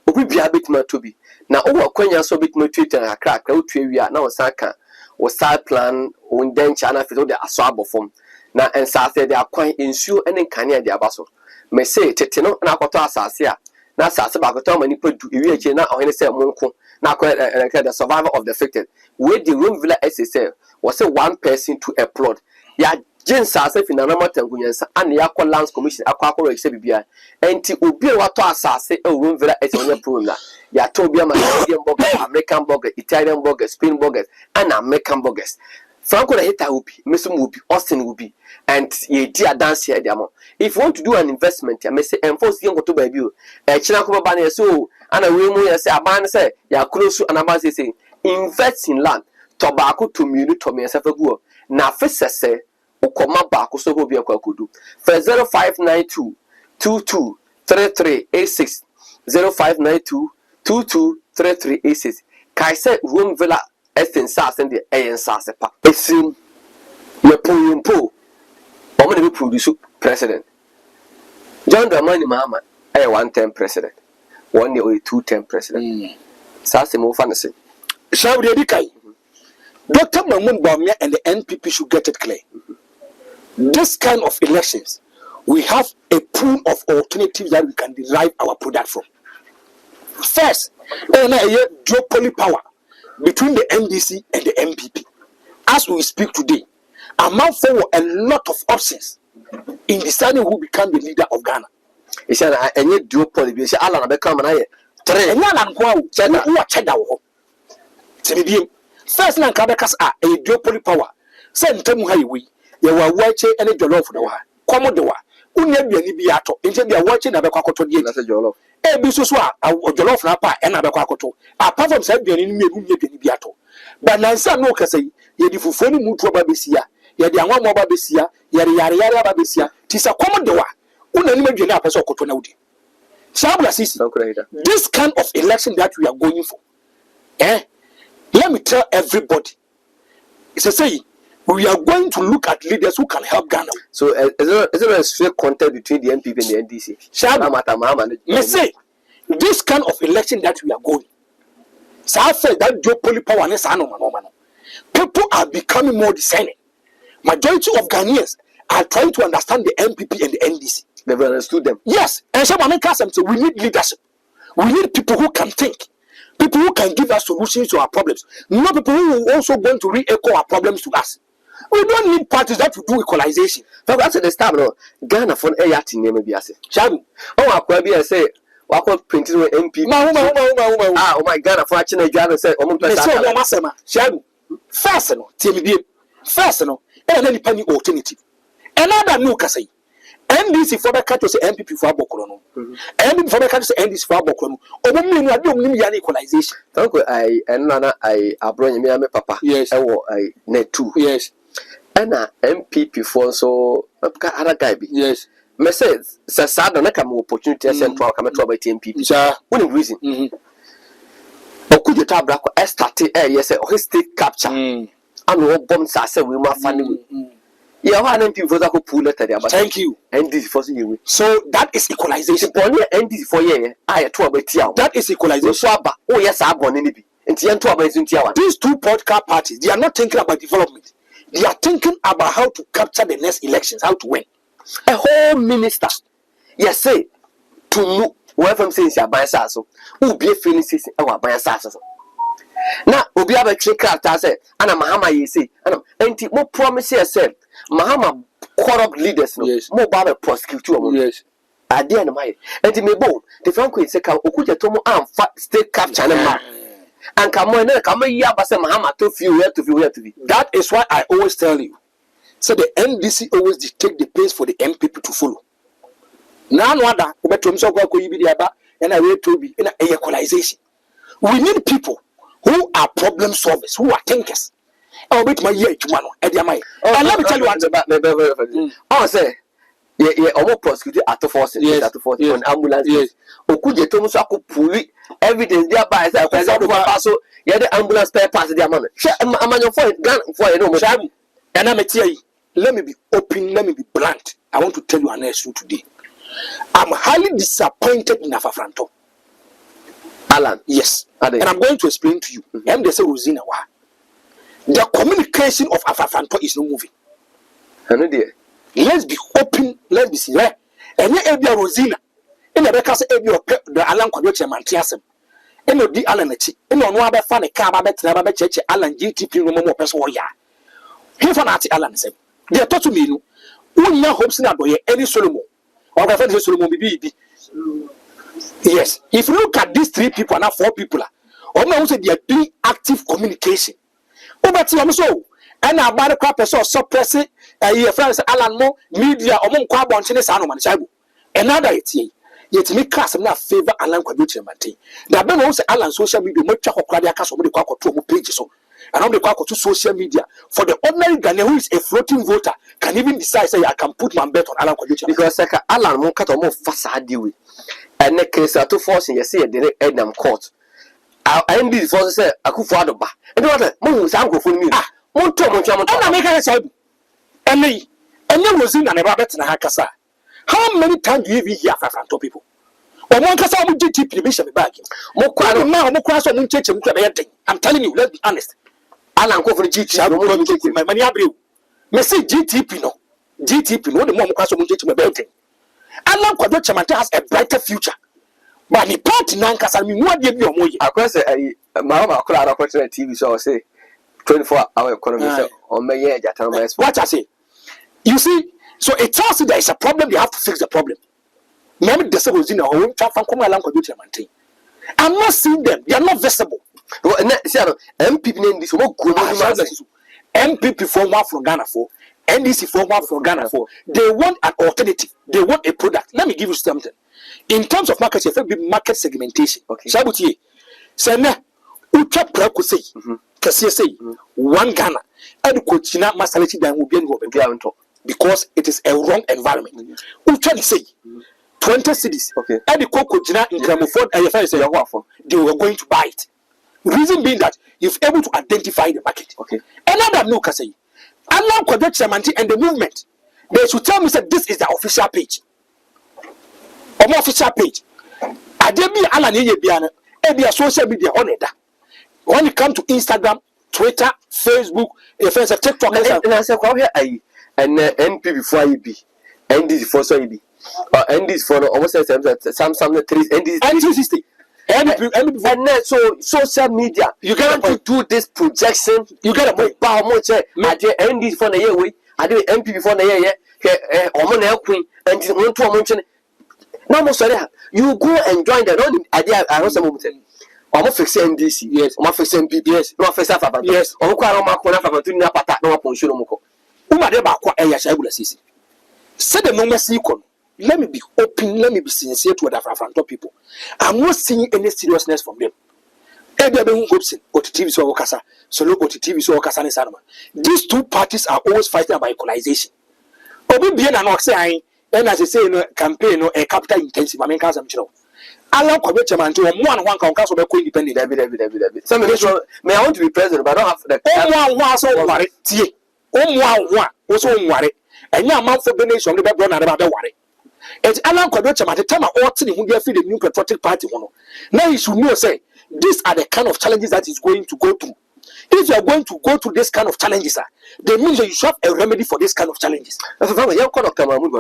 Obi be a bit more to be. Now, over Quenya so bit more Twitter and a crack, we are now Saka or side plan on den China for the Aswabo form. Now, and Sase they are quite ensure and in Kanya de Abaso. May say Tetino and Akota Sasia. Now, Sasabakota many put to Iriachina or any say Monko. Now, the survivor of the affected. Where the Rome Villa Estate was a one person to applaud. Ya Jen Sase in another Tanguyansa and the Aqua Lands Commission Aqua Exhibia. And to Ubi Wato Sase a room villa as on your program. Ya Tobia Canadian burger, American burger, Italian burger, Spain burgers, and American burgers. Franko na hita ubi, Mesum ubi, Austin ubi, and ye dear dance here, Diamo. If you want to do an investment, I may say enforce young to baby. Chinakuba Bani so, and a woman say, a man say, ya close to an abasi say, invest in land, tobacco to muni to me as a go. Na first say, Ukoma Baku so be a kudu. For 0592 22 3386 0592 223386. Kaise room villa Estin Sas and the AN Sasepa. Esim Yapumpo. Omani be produce president. John Dramani Mahama, a 1-term president. 1 year or 2-term president. Sasimo fantasy. Shall we educate? Dr. Mahmoud Bawumia and the NPP should get it clear. This kind of elections, we have a pool of alternatives that we can derive our product from. First, a duopoly power between the NDC and the MPP. As we speak today, amount for a lot of options in deciding who become the leader of Ghana. It's a duopoly. You say, Alan, become an eye. First, Nankabekas are a duopoly power. Send them highway. You were watching any jollof for the one. Commodore. Unebi biato. Instead, they are watching a Bakakoto. That's a jollof. Ebisoswa a jollof rapa and a Bakakoto. Apart from saying, biato. But Nansa no Casay, ye the Fufoni Mutua Babesia, ye the Amama Babesia, ye the Yara Babesia, tis a Commodore. Unanimate Napaso Cotonaudi. Sabla Sisi, this kind of election that we are going for. Let me tell everybody. It's a say, We are going to look at leaders who can help Ghana. So is there a straight contact between the NPP and the NDC? Me say this kind of election that we are going. So I feel that duopoly power is no. People are becoming more discerning. Majority of Ghanaians are trying to understand the NPP and the NDC. They've understood them. Yes, and someone say we need leadership. We need people who can think, people who can give us solutions to our problems. Not people who are also going to re-echo our problems to us. We don't need parties that will do equalization. That's the start. No, Ghana for a yacht in Yemi Biase. Shabu. Oh, I could be a say. What could print MP? Oh my God, for watching a Ghana say, oh, my Shabu. First, no, TMD. First, no, and any penny alternative. Another new Casay. NDC for the country say MPP for Bokrono. MPP for the country say NDC for Bokrono. Over me, I don't need equalization. Thank you. I brought me papa. Yes, I net 2. Yes. And MPP for so other guy be. Yes. Message says sad on a opportunity to send to our coming to about MPP. Sir, one reason. Or could you tell Black started yes, or his state capture? And what bombs are said we must find. Yeah, one MP for the pool letter there. Thank you. And this for you. So that is equalization. And this for you. I had 12 about that is equalization. Oh, yes, I'm going to be. And these two podcast parties, they are not thinking about development. They are thinking about how to capture the next elections, how to win. A whole minister, yes, say to move wherever says you are by Sasso, who be a feeling system or by a Sasso. Now, will be able to check out, I said, and I'm Mahama, you say, and more promise yourself, Mahama corrupt leaders, more Baba prosecutor, yes. I dare my, and it may bow, the Franko is a cow, Okuja Tomo, and state capture, and come on, come on, Yabasa Mahama to few, to be. That is why I always tell you. So the NDC always dictate the pace for the MPP to follow. Now, and I wait to be in equalization. We need people who are problem solvers, who are thinkers. I'll bet my year to one. And let me tell you what about. Oh, say, yeah, almost prosecuted at the force, at the force on ambulance. Yes. Okuja Tomusako Puli, evidence thereby, so yeah, the ambulance spare parts of their money. I'm on your phone, gun for a normal time. And I'm a tear. Let me be open, let me be blunt. I want to tell you an issue today. I'm highly disappointed in Franko. Alan, yes. And I'm going to explain to you. The communication of Franko is not moving. Let's be open, let's be sincere. And you Ebia Rosina. In the Becas Ebia the Alan Quadocha Mantiasem. And you Alan Echi. And on one fan a car about Church Alan GTP no more person. Here for Alan said. They are taught to me, who now hopes not by any Solomon or the Solomon BB. Yes, if you look at these 3 people and now 4 people, or now say they are doing active communication. Over to them so, and our body crap is so suppressing a friends Alan Mo media or Monqua Bonchines Anoman Chabu. Another it's yet me class and not favor Alan Quabuchi Mante. There have been also Alan social media, much of Cradiacas or the Quaco pages. So. And on the Quaco to social media for the ordinary Ghanaian who is a floating voter can even decide say I can put my bet on Alan Quabuchi because Alan won't cut more facade deal and the case are to force you say the Ednam court. I am this for say I could father back and what Moon Sanko for me. I make a say and me and there was in an rabbit and Hakasa. How many times do you even hear from people? Or one Casa GTP Bishop back. More cross on church and I'm telling you, let's be honest. Alan go for GTP. My money abriu. Me say GTP no. GTP no the more class of GTP building. Alan Quadocha Mante has a brighter future. But the party Nankasa me what give you more. Across a Mama Clara opportunity TV show say 24-hour economy on my year. What I say. You see, so it tells you there is a problem, you have to fix the problem. Maybe the was in a home trap from Alan Quadocha Mante. I'm not seeing them, they are not visible. MPP name this MPP for one from Ghana for NDC for one from Ghana for. They want an alternative. They want a product. Let me give you something. In terms of market, market segmentation. Okay. Shabuti, Sena, Ucha Prako say, Cassia say, 1 Ghana, and Cochina Masality than will be in because it is a wrong environment. Ucha say 20 cities. Okay. And the Cochina in Gramophone and they were going to buy it. Reason being that you're able to identify the market. Okay. Another no say Allow Quebec Chairman and the movement. They should tell me that this is the official page. Or more official page. I did be Alan Yebiana, and their social media on it. When it comes to Instagram, Twitter, Facebook, if there's a TikTok, and I said, I and NP before I be, and this before so I be, and this for almost some 3 and this 60. And so social media, you got to do this projection. You got to make power much. I did end this for the year. I did MP before the year. Oman Queen and one to a mention. No more sorry. You go and join the only idea. I was a moment. Almost fix NDC, yes, almost fix MPPS, no face up, yes, or Marco to Napata, no upon Shuromoko. Umadeba, Ayashabula. Said the moment sequel. Let me be open, let me be sincere to other front people. I'm not seeing any seriousness from them. These two parties are always fighting about equalization. Obi bien and not saying, and as I say, no campaign or a capital intensive, I mean, allow Quebec man to one council of independent. Some may I want to be president, but I don't have the one so worry. One was so worry. And now, month for the nation, the background about the worry. It's Alan Quebec at the time of all who get the new patriotic party. Now you should know, say, these are the kind of challenges that is going to go through. If you are going to go through this kind of challenges, they mean that you should have a remedy for this kind of challenges. Franko, Dr. Mahmoud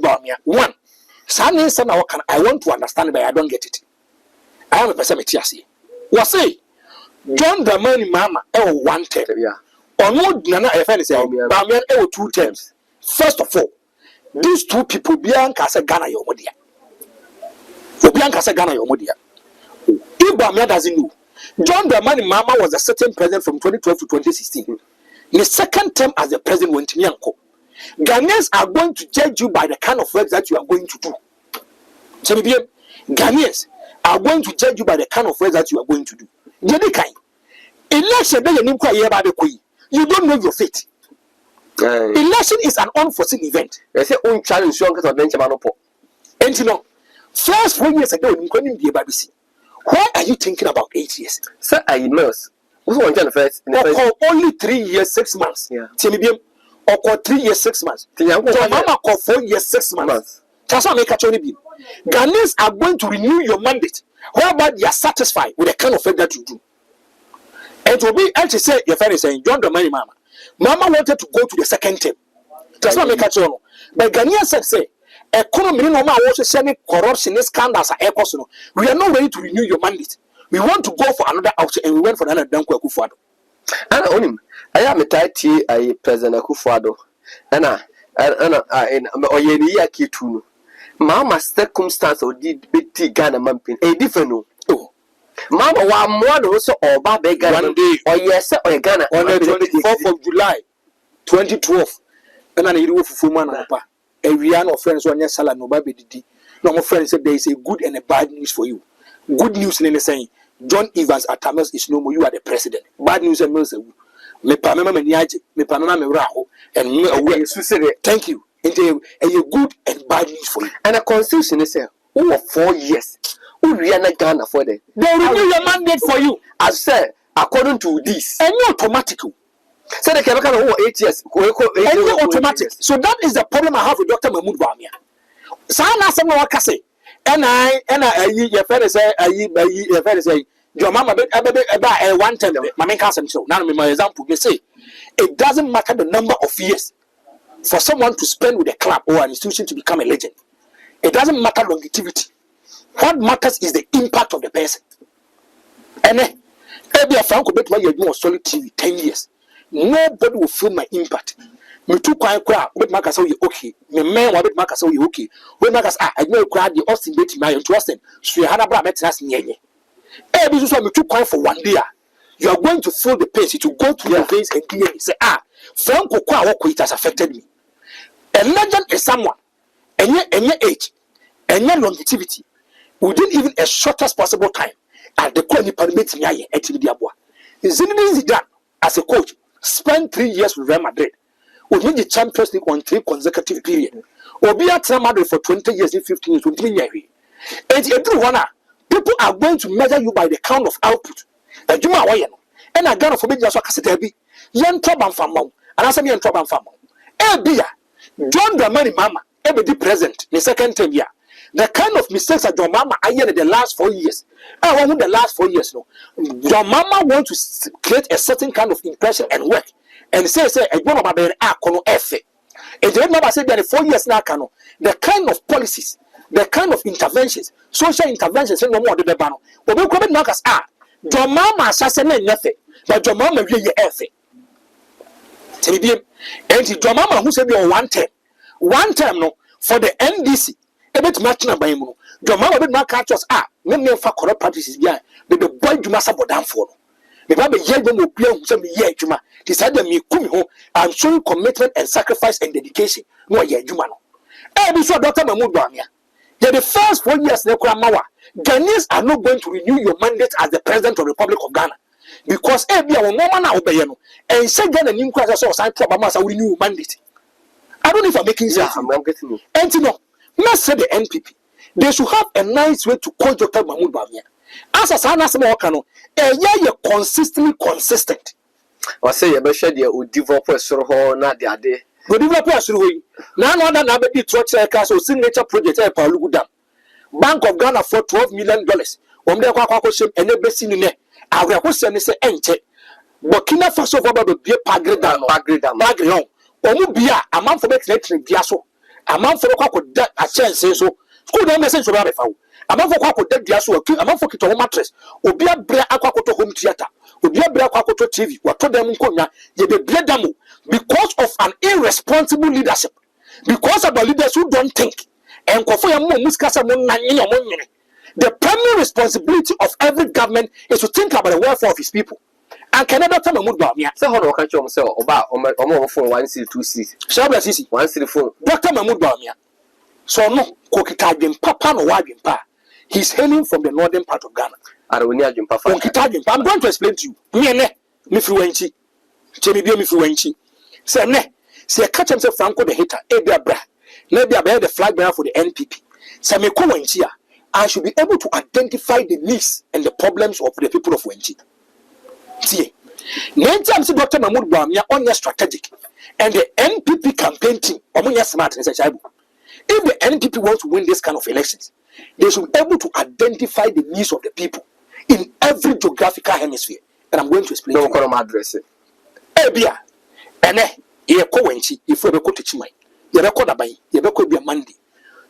Bawumia, one. I want to understand, but I don't get it. I am a person with TSC. Was say, John Dramani Mama, 1 term. Or no, Nana, I find Bawumia, 2 terms. First of all, these two people, Bianca said Ghana, your modia. Bianca said Ghana, your modia. If Bawumia doesn't know, John Dramani Mama was a certain president from 2012 to 2016. The second term as the president went to Mianko. Ghanaians are going to judge you by the kind of work that you are going to do. So, Ghanaians are going to judge you by the kind of work that you are going to do. Election, you don't know your fate. Election is an unforeseen event. They say, own challenge, and you know, first 4 years ago, why are you thinking about 8 years? Sir, I immerse. Who's one first? Only 3 years, 6 months. Yeah. Or 3 years, 6 months. Mama call 4 years, 6 months. That's why I make a choice. Ghanaians are going to renew your mandate, whereby you are satisfied with the kind of work that you do. And to be able to say, your friend is saying, John Dramani Mama. Mama wanted to go to the second term. That's why I make a choice. But Ghanaians say, economy no matter also sending corruption, scandals are echoes. We are not ready to renew your mandate. We want to go for another option, and we went for another Danko Akufo-Addo. Ana onim aya metati ay president Akufo-Addo ana oyeni ya kitu no mama circumstance odi beti Ghana mampin e different no mama wa mo no so oba be Ghana oyese oy Ghana on the 24th of July 2012 ana na yiri fufu ma na pa ewia no friends onye sala no ba bedidi no mo friends say there is a good and a bad news for you. Good news in saying John Evans at Tamils is no more. You are the president. Bad news and Mills. Me pamema me niaje, me pamema me raho, and me away. Thank you. And a good and bad news for you. And a constitution is here. Over 4 years. Who really Ghana for them? They renew your mandate for you. As said, according to this, and you automatic. So they can over 8 years. And you automatic. So that is the problem I have with Dr. Mahmoud Bawumia. Sana some no wakase. And I your friend say your mama about 1 term. My main cousin so now my example they say it doesn't matter the number of years for someone to spend with a club or an institution to become a legend. It doesn't matter longevity. What matters is the impact of the person. And every Franko bet my you solid TV 10 years. Nobody will feel my impact. Me too quiet crowd, but Marcus say okay. Me man wa bet Marcus say okay. When Marcus I know crowd the Austin bet my interested. So you had a bra metas nyenye. Eh bi so me too quiet for 1 day. You are going to feel the pain. You go through the veins and clearly say Franko kwa wako it has affected me. A legend is someone and your age and your longevity within even a shortest possible time at the corner permit me activity abua. Zinedine Zidane as a coach spent 3 years with Real Madrid. We win the Champions League on 3 consecutive periods. Or be at Real Madrid for 20 years, 15 years, 20 years. And everyone, people are going to measure you by the count of output. And And I got for me just what I said, young trouble from mom, and I said, young trouble from mom. John Dramani Mama, every present, the second term year. The kind of mistakes that your mama I in the last 4 years. I want the last 4 years. No, your mama want to create a certain kind of impression and work, and say a one of my baby kono efe. And the mama said that 4 years now kano the kind of policies, the kind of interventions, social interventions, no more the bano. But we come knock us your mama assassinate nothing, but your mama really efe. And your mama who said you one term no for the NDC. Ebet matching by mu your mama be not catch us me for corrupt practices bia be the boy djuma sabodan for me ba be ye djuma obia hu say me ye djuma ti say dem me kumi ho I'm showing commitment and sacrifice and dedication no ye djuma no be so Dr. Mahmoud Bawumia ye the first 4 years na kura mawa Ghanaians are not going to renew your mandate as the president of the Republic of Ghana because bia won mama na obeye no and say Ghana nim kura so sign to Obama say renew your mandate. I don't know if I'm making sense. I'm getting you. And you know, let's say the NPP, they should have a nice way to call Dr. Mahmoud Bawumia. As a son, as a Mokano, you're consistently consistent. Or say you better you develop a sort of not the other. We develop a sort of none other than a bit of signature project at Palugu Dam. Bank of Ghana for $12 million. Omde kwa ship and a best in there. I will send this ente. Burkina Faso for be a Pagridam. Omubia, a month for the Diaso. A month for a chance so. School no message about it. A month for that Diaso, a month for Kito mattress. Obia Brea Aquacoto home theater. Obia Brea Aquacoto TV. What told them Konya, ye be Bredamo because of an irresponsible leadership. Because of the leaders who don't think. And Kofoya Muskasa Mon. The primary responsibility of every government is to think about the welfare of his people. And Canada Dr. Mahmoud Bawumia. So how do I catch yourself about for 1 seat, 2 seats? Shabla Sisi. 1 seat phone. Dr. Mahmoud Bawumia. So no, Kokita Papa no Wajimpa. He's hailing from the northern part of Ghana. I don't need Jimpa. I'm going to explain to you. Me fluency. Chemibio me fluency. Say ne. Say catch himself Franko the hater. Ebia bra. Maybe I bear the flag bearer for the NPP. Say me ko Wenchi. I should be able to identify the needs and the problems of the people of Wenchi. See, Dr. Mahmoud Bawumia on your strategic and the NPP campaign team on your smart. If the NPP wants to win this kind of elections, they should be able to identify the needs of the people in every geographical hemisphere. And I'm going to explain. No, I'm addressing. Ebia, and ye ko wenchi if we go to Chimay. You record about you record be Monday.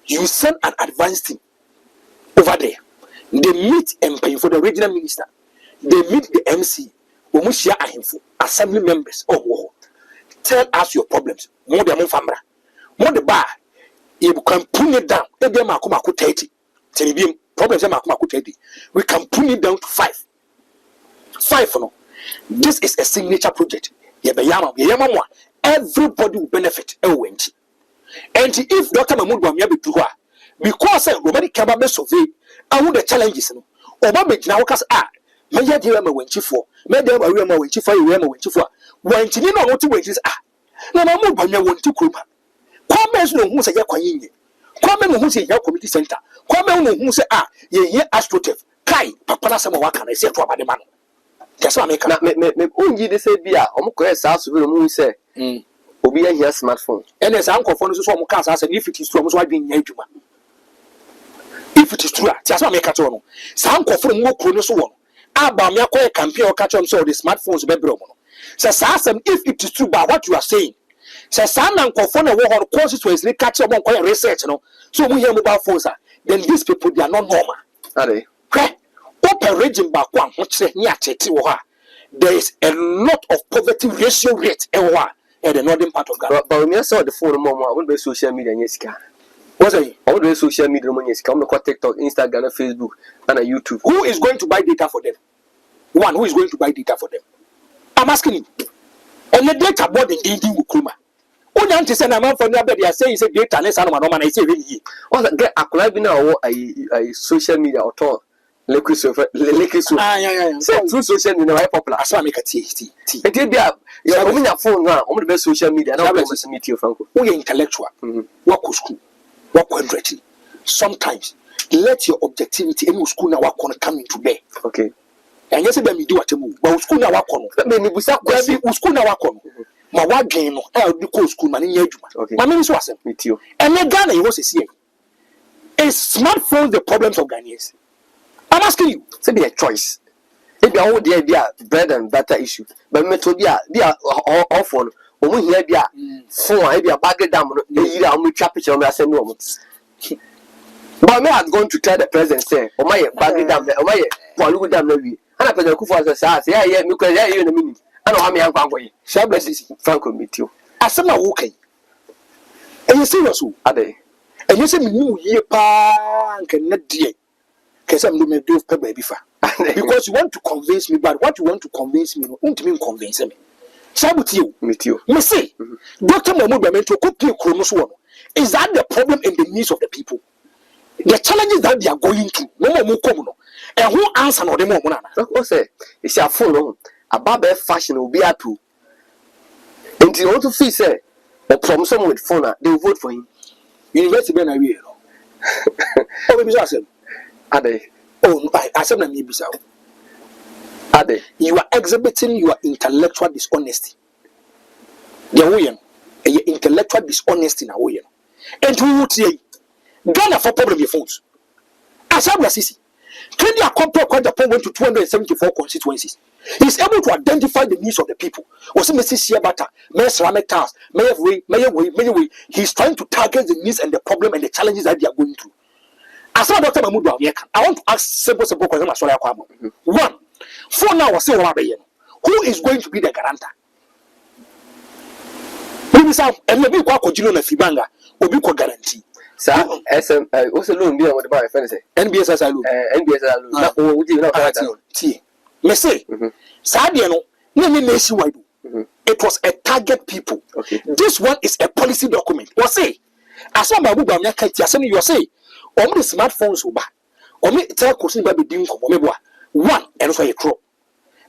You send an advance team over there. They meet and pay for the regional minister. They meet the MC. Assembly members. Oh, tell us your problems. More than one family. More the bar. You can pull it down. Problems we can pull it down to 5. 5 no. This is a signature project. Everybody will benefit. And if Dr. Mahmoud Bawumia be true, because nobody can be survey, I want the challenges. No, Obama now because Maya dear ma wenchi for. Madam I ma wenchi for you ma wenchi for. Wenchi ni no want to wenchi na Mahmoud Bawumia want to kuma. Kwame no hu say yakwan yin. Kwame no hu say ya community center. Kwame no hu say ye astroturf. Kai papa na sama waka na say to abade man. That's what make na me unji de say bia omko esa so bi no mu say obi ya hia smartphone. And as uncle phone so mo kan say if it is true mo so adwen nya adwuma. If it is true, that's what make at all. Some uncle phone mo kro no so won. Bawumia call a campaign or catch on so the smartphones be bro. So if it is true about what you are saying. So some uncle phone a war constituency catch on call research no. So we hear mobile phones then these people they are not normal. Are they? Open region back one there is a lot of poverty ratio rate in the northern part of Ghana. But we saw the phone mom I want be social media nyeska. What's that? I want to social media nyeska. I'm going TikTok, Instagram, Facebook, and YouTube. Who is going to buy data for them? One who is going to buy data for them? I'm asking you. And the data board in Dindi Mukruma. Only to send a man for the they are saying say data less and man I say really. Oh get a now a social media or talk. Yeah. Through social media, very popular. That's why I make a tea. It will be a phone now. On the best social media. Now, let's meet you, Franko. We are intellectual. Work with school. Work with sometimes let your objectivity in school now work on come into bear. Okay. and yes, be me do what you but school na wakono. Me ni busa Kwasi school na wakono. Ma wadwen no e di ko school ma nya adwuma. Ma me so asem. Metio. And Ghana you was see. Is smartphones the problems of Ghanaians? I'm asking you. Say be a choice. If you hold the idea bread and butter issue, but me to be a off on. Omo here be a phone, be a bag dam no. E yira omo twa picture me asem no omo. But me had gone to tell the president say, "Oh my bag dam, oh my Paulu dam no we." And president Kufuor say, "Yeah, me ko yeah you na me. Ana wa me an kwan boy." Shabless Franko Metio. Asem na wo kai. And you serious o? Ade. And you say me new year pa nka na die. Kesa me me do pa baby fa. Because you want to convince me, but what you want to convince me, won't mean convince me. Shabuti you. Metio. Me say, Dr. Mahmoud Bamento could play Kronos one. Is that the problem in the needs of the people? The challenges that they are going through, no more come no. And who answer no them more? What say? It's your phone. A barber fashion will be a two. And you want to feel say, or from someone with phone, they will vote for him. University Ben I will. Oh, maybe I said, Are they? oh, I said, maybe so. Are they? You are exhibiting your intellectual dishonesty. The way your intellectual dishonesty now, and who would say, Ghana for problem your phones. As I was see, Kenya compare quite Japan went to 274 constituencies. He's able to identify the needs of the people. Was Mrs. Siabata, Mayor Ceramic Towers, Mayor. He's trying to target the needs and the problem and the challenges that they are going through. As I Dr. Mahmoud Bawumia, I want to ask simple questions. One, for now, who is going to be the guarantor? And maybe kwa kujino na fibanga, obi kwa guarantee. Sir, SM, what's the loan be on the bar? NBS loan. NBS loan. Na o you know T. Me say, Sadia no nationwide. It was a target people. Okay. This one is a policy document. What say? As some Babu Bamia can't you say, the smartphones over. Me tell question baby din ko me boa. One, and for a crop.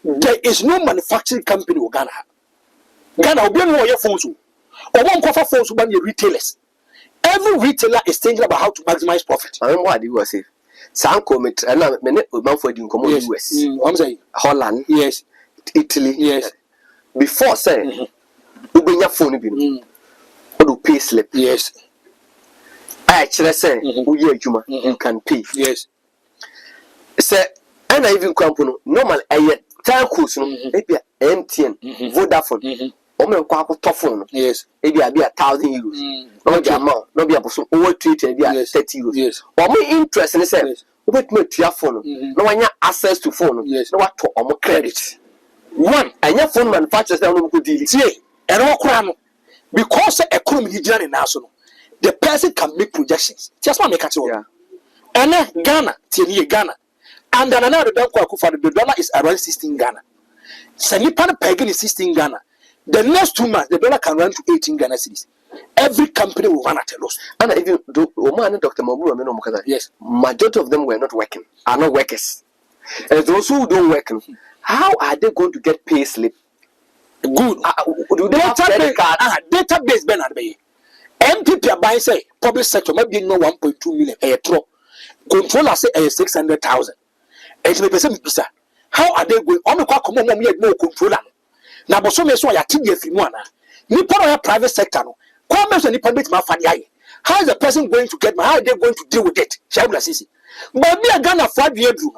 There is no manufacturing company in Ghana. Ghana obi no your phones. Or one cover phones by the retailers. Every retailer is thinking about how to maximize profit. I don't know what you were saying. Some comment and I mean for the US. I'm saying Holland, yes, Italy, yes. Before saying you bring your phone in or do pay slip. Yes. I actually say you can pay. Yes. Say and I even come normal I telcos maybe MTN, Vodafone. Omen kwa phone. Yes. Maybe I be €1,000. No be amount. No be a person over $30. €30. Yes. Or my interest in the sense. Wait me to your phone. No one have access to phone. Yes. No what to or more credit. One, And your phone manufacturers don't go deal. see, and all crown because the economy is national. The person can make projections. Just want to make it all. Yeah. And then Ghana, Ghana, and then another the dollar is around 16 Ghana. Sanipan pegging is 16 Ghana. The next 2 months, the dollar can run to 18 Ghana cedis. Every company will run at a loss. And even Dr. Mabu, yes, majority of them were not working, are not workers. And those who don't work, how are they going to get pay slip? Good. Do they have credit cards? Database Ben Adbey. MPP are buying say public sector might be no 1.2 million a tro. Controller say 600,000. And me person bisa. How are they going? On the come on no controller. Na boso me so ya tidie fi mu ana. Ni para private sector no. Come so ni public ma fa dey. How is the person going to get money? How are they going to deal with it? Shabula sisi. But be a Ghana for adru.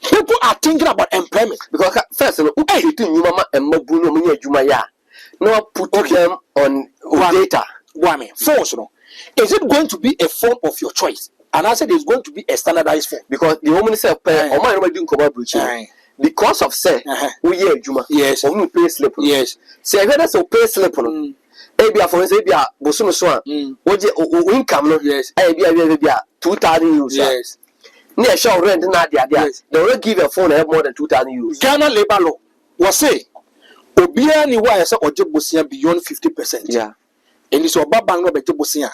People are thinking about employment Because first, you mama and mabu no many juma ya. No put them on data. Wame phones no. Is it going to be a phone of your choice? And I said it's going to be a standardized phone. Because the woman said, "Oh my, doing come because of say, we hear juma. Yes. Or we pay slip. Yes. Say whether so pay slip no. Ebia for say ebia bosuno so a. Wo income no. Yes. Ebia €2,000. Yes. Near show rent na dia. They will give a phone have more than €2,000. Ghana labor law was say obia ni wa say oje bosia beyond 50%. Yeah. And this oba bank no beje bosia.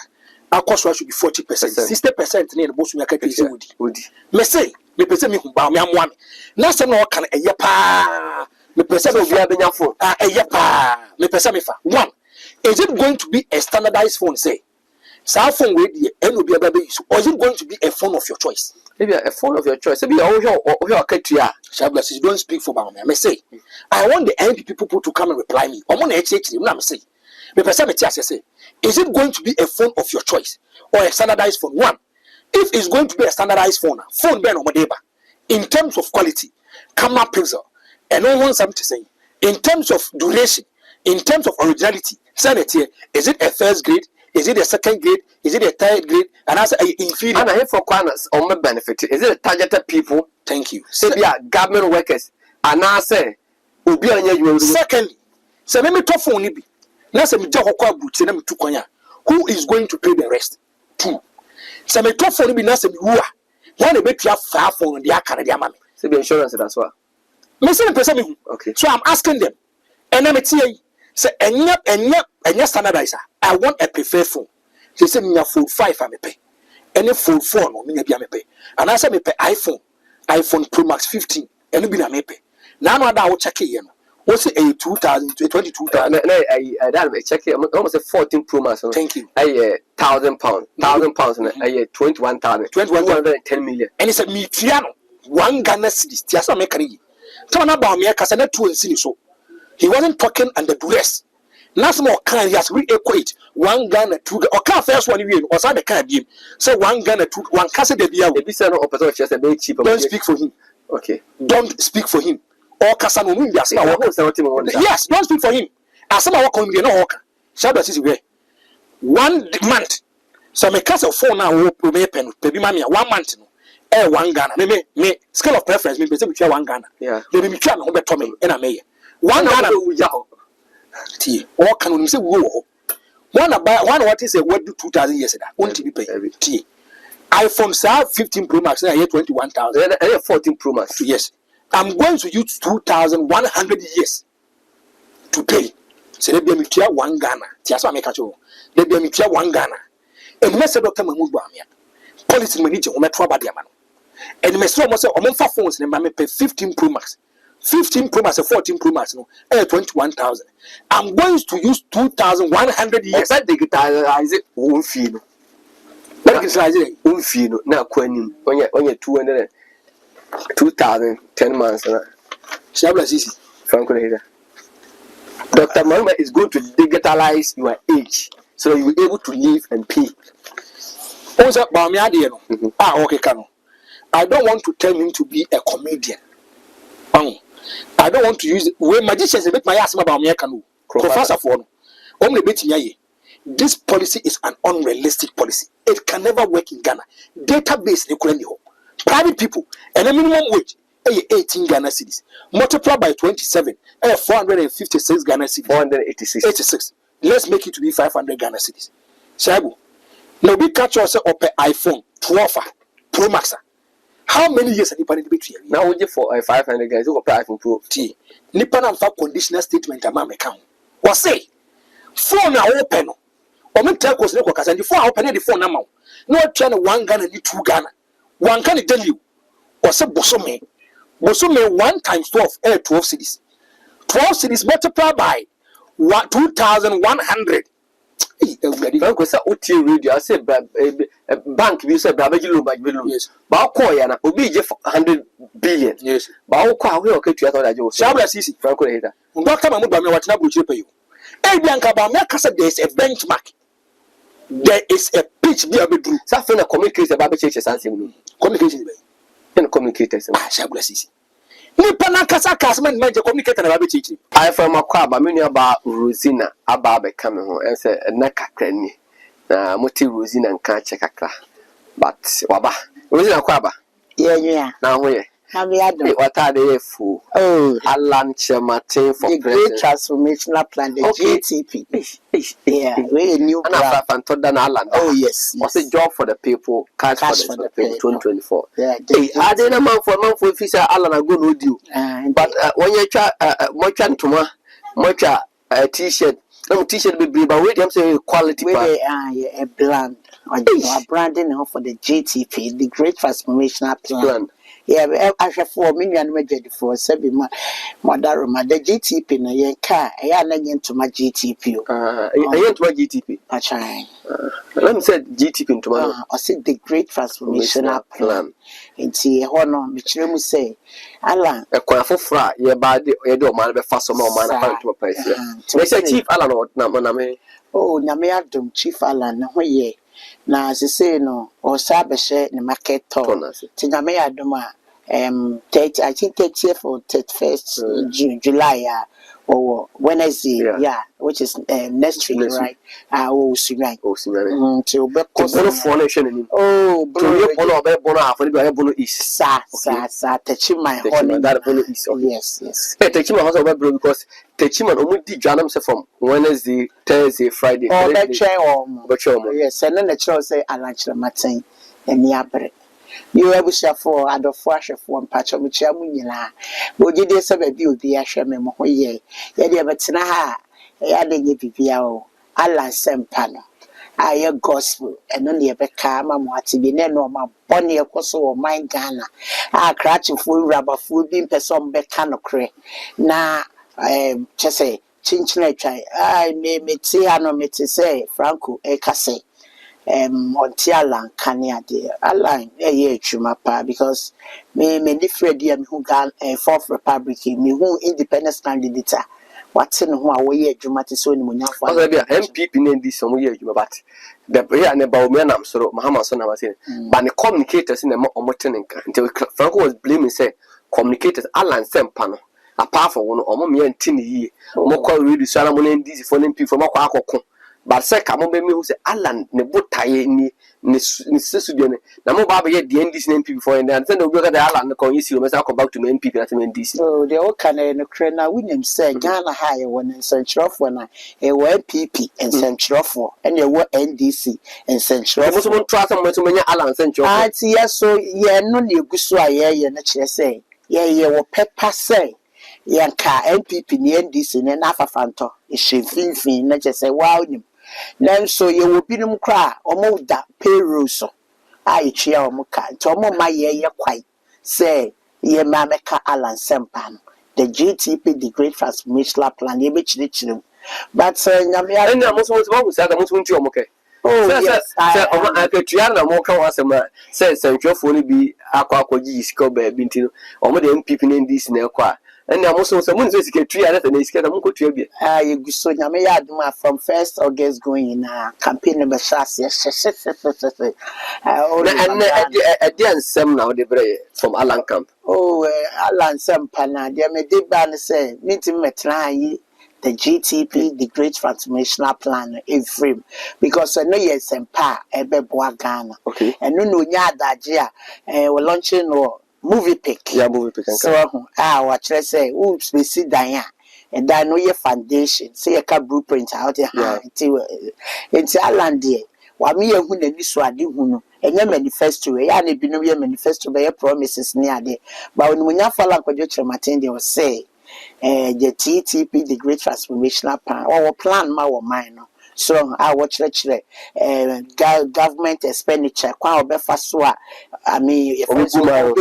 Akoswa should be 40%. 60% ne bosu nya ka kesi wodi. Me say me pese me humba me amoa me. Na se no kan eye pa. Me pese me obia benya phone. Eye pa. Me pese me fa. One, is it going to be a standardized phone say? Cell phone with the NOB, or is it going to be a phone of your choice? Maybe a phone of your choice. Maybe Shabless, don't speak for Bawumia. I may say, I want the NP people to come and reply me. I'm on HH. I'm say, is it going to be a phone of your choice or a standardized phone? One, if it's going to be a standardized phone ben on in terms of quality, camera pixel, and no one something to say. In terms of duration, in terms of originality, sanity, is it a first grade? Is it a second grade? Is it a third grade? And as a inferior. And I have for corners on my benefit. Is it a targeted people? Thank you. Say government workers. And I say, secondly, so let me talk for Nibi. Let's say who is going to pay the rest? Two. So me talk for Nibi. Let's say who are one bet you have far phone the Canadian mammy. Say the insurance as well. Okay. So I'm asking them, and I'm saying, say, and standardizer. I want a preferred phone. They say me a full 5 I may pay. Any full phone or me be a pay. And I say me pay iPhone Pro Max 15. And you be a me pay. Now I will check it. What's it a 22,000? I check it. Almost a 14 Pro Max. Thank you. £1,000. £1,000 and 21,000. 210 million. And it's a me piano. One Ghana cities. Just a mechanic. Turn about me, because I not 2 and so. He wasn't talking under duress. Last more kind, he has re-equate 1 Ghana 2 or can't first one you or the kind of game. So 1 Ghana 2 1 Casa de Bia will be sent up just a bit cheaper. Don't speak for him. Okay. Don't speak for him. Or Casano India. Yes, don't speak for him. As some of our community no hawker. Shabbat is way. 1 month. So my castle 4 now will be pen, baby mammy, 1 month. 1 Ghana. Me scale of preference, me between 1 Ghana. Yeah. They be trying to Tommy and I may. 1 Ghana. T. Or can we say whoa? One what is a what do 2,000 years ago? Won't be paid T. iPhone 15 Pro Max, I hear 21,000. I have 14 Pro Max. Yes. I'm going to use 2,100 years to pay. So they be me 1 Ghana. That's why I make a show. They be me 1 Ghana. And Mr. Dr. Mahmoud Bawumia, policy manager, on my trouble, man. And Mr. Almost on 4 phones, and I pay 15 Pro Max. 15 Pro Max, 14 Pro Max, no, 21,000. I'm going to use 2,100 years. That digitize it, won't feel. Won't feel. Now, when you're 200, 2,000, 10 months. Shabla Sisi. Franko. Dr. Mama is going to digitalize your age so you'll be able to live and pay. What's up, Bawumia? Okay, Kano. I don't want to tell him to be a comedian. I don't want to use it. When magicians a bit my ass about me, Kano. Professor for only bit this policy is an unrealistic policy. It can never work in Ghana. Database private people and a minimum wage 18 Ghana cedis multiplied by 27 456 Ghana cedis 486. Let's make it to be 500 Ghana cedis. Shabu. Now we catch yourself up iPhone 12 Pro Max. How many years have you been between? Now we for 500 guys who apply iPhone Pro. T. Nippon and for conditional statement a man account. What say? Phone now open. Or me tell us because and the phone open the phone now. No trying 1 Ghana and 2 Ghana. One can tell you. Or say Bosome. Bosome 1 times 12 12 cities. 12 cities multiplied by 2,100. Franko say oti radio I say bank we say brabaji lo bagbe. Yes. Ba call ya na obi je 100 billion. Yes. Ba wo call we o ke tuya to da je o. Shabla Sisi. Franko le hita. Dr. Mahmoud Bawumia what na buchi pay you. Bianca Bawumia kasa there is a benchmark. There is a pitch be abedru. Sa fe na communicate ba be cheche sansem no. Communication be. En communicators. Shabla Sisi. Nipa na kasa kasman manje communicator na ba be cheche. I from Akwaba me nua ba Rosina aba be come ho en say na kakra ni. Na moti Rosina nka che kakra. But waba. Rosina Akwaba. Yeah. Na ho ye. Have you done? What are they for? Oh, Alan Chematin for the great transformational plan, the GTP. Yeah, we new plan. Oh yes. What's the job for the people? Cash for the people. 2024. Yeah. Hey, I didn't a man for officer Alan I go with you. But when you try much t-shirt. No t-shirt be but wait, I'm saying quality. A brand. A branding for the GTP, the Great Transformational Plan. Yeah, I have 4 million made for 7 months. Madaroma, the GTP, no, yen car, I am into my GTP. I ain't my GTP. I try. Let me say GTP into my. I said the great transformational plan. Into a honor, which let me say, Alan, A quite for fry, yeah, by the Edo man, be fast more man, according to a place. They say Chief Alan or Namame. oh, Nameadum, Chief Alan, no, ye. Now, as I say, no, or Sabeshe, the market town. Tinameaduma, 30, I think 30th or 31st July, or Wednesday, yeah, which is next week, right? Oh, Sunan. Oh, Sunan. To Bono formation. Oh, Bono is sa, touching my honey. That Bono is. Yes. Hey, touching my husband because touching man omudi janam se from Wednesday, Thursday, Friday. Oh, that chair yes, and then the child say Alanchra Martin and Yabre. You ever share for other flash of one patch of which Yamunina. Would you dare say a view the Ashamemo? Ye, Yadi Abatina, Yadi Pipiao, Alan Sempano. I gospel and only a becama wati be no ma bonny a coso or my Ghana. I cratching full rubber food being person becano cray. Na, just say, Chinchina try. I may see, I know me to say, Franko, Ekase. Montialan Kanya dear. Align a year chumapa because me different dear who got a Fourth Republic, me who independence candidate. What's in who away dramatic so in MPP name this some year you but the prayer and about me and I'm so Mahama son was saying, but the communicators in the Momoteninka until Franco was blaming say communicators Alan Sempano. Apart from one or me and Tinny, more call really Solomon and this for MP from Aquacon. But say come on, me who say Alan ne botaye ni sesudiane. Na mo baba ye the NDC MP before and then the go the Alan ko yisi o come back to me MP at NDC. Oh, the old can no crena William say Ghana high one and Central for na e PP and Central for and you NDC and Central. Most of trust am to me Alan Central. Ah, yes, so ye no ne guso aye na kire say. Ye wo pepper say. Yanka NPP ni NDC ne na afafanto. E hwefimfin na je say wow nim. Nanso ye wo binum kra omo da payroll so ai chia omo ka to omo ma ye kwai say ye ma meka Alan Sempan the GTP the great transformational plan ye be chirichirim but nyame ya na mo so mo say that mo so nti omo ke oh yes say omo apetua na mo ka wasema say sentwefo ni bi akwakoji isiko ba bi nti omo de MPP na NDC na ekwa and I'm also someone says secretary and then is getting a to be. You go so Yamea from 1st August going in a campaign number chassis. And again, some now the bray from Alan Camp. Oh, Alan Sempana, dear me did ban say, meeting metrai. The GTP, the Great Transformational Plan, in frame because I know yes, and pa, ebe Ghana. Okay, and no, Yada, we're launching or movie pick. Yeah, movie pick. So, what I say, oops, we see Diane. And I know your foundation, say a car blueprint out there. It's Alan dear. Wa me who na ni so ade hu no enye manifesto ya na bi no ye manifesto be promises ni ade ba when munya fala kwadwo chirematen dey say the TTP the great transformational plan or plan ma wo man no so I watch government expenditure kwa obefa so I mean if we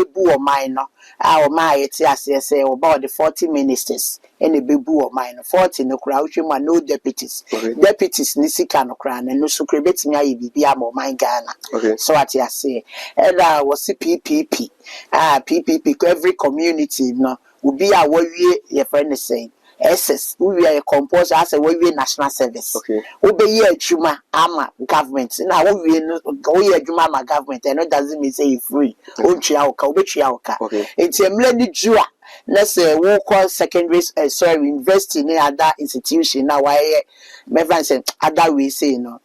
bu o man no our my it say about the 40 ministers any bebu o man 40 no kra hwema no deputies deputies ni sika no kra na no so kra betimi ayi bibia mo man Ghana so what you say and was PPP PPP every community no will be a way your friend saying SS we are a composer as a way national service obey adwuma ama government na we go ye adwuma ama government and it doesn't mean say you free ontua oka obetua oka enti emle ni jua let's say we call secondary university in other institution now why me say other we say you know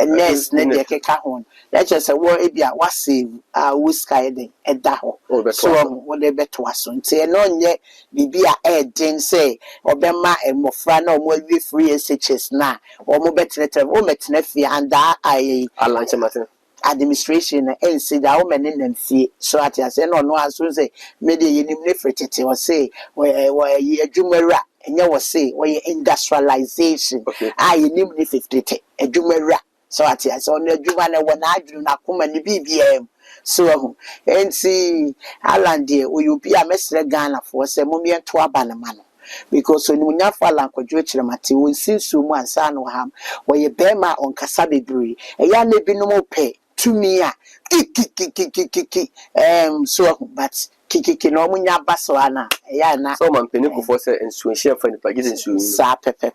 nurse na dey keka hon let's just say we bia wa save we sky den eda ho so what dey beto aso enti no nye bibia den say obema emofra na omo awie free SHS na omo betenete o metene fie and I alanche maten administration and say that woman in them see so at I say no as soon say media yenim ne fretete or say where ye adwumara enye was say where industrialization yenim ne 50 adwumara so at I say on adwuma na wona adwunu na koma ne bibia So and see Alan dear will be a messer Ghana for some moment to a banamano. Because when you never like a George Mati will see so one son or ham, or your bema on Casabi Brewery, a young be no more pay to me. So, but Kiki no munya basoana, yana. So, man, Penny for say and swing share for the packaging soon. Sa pepe.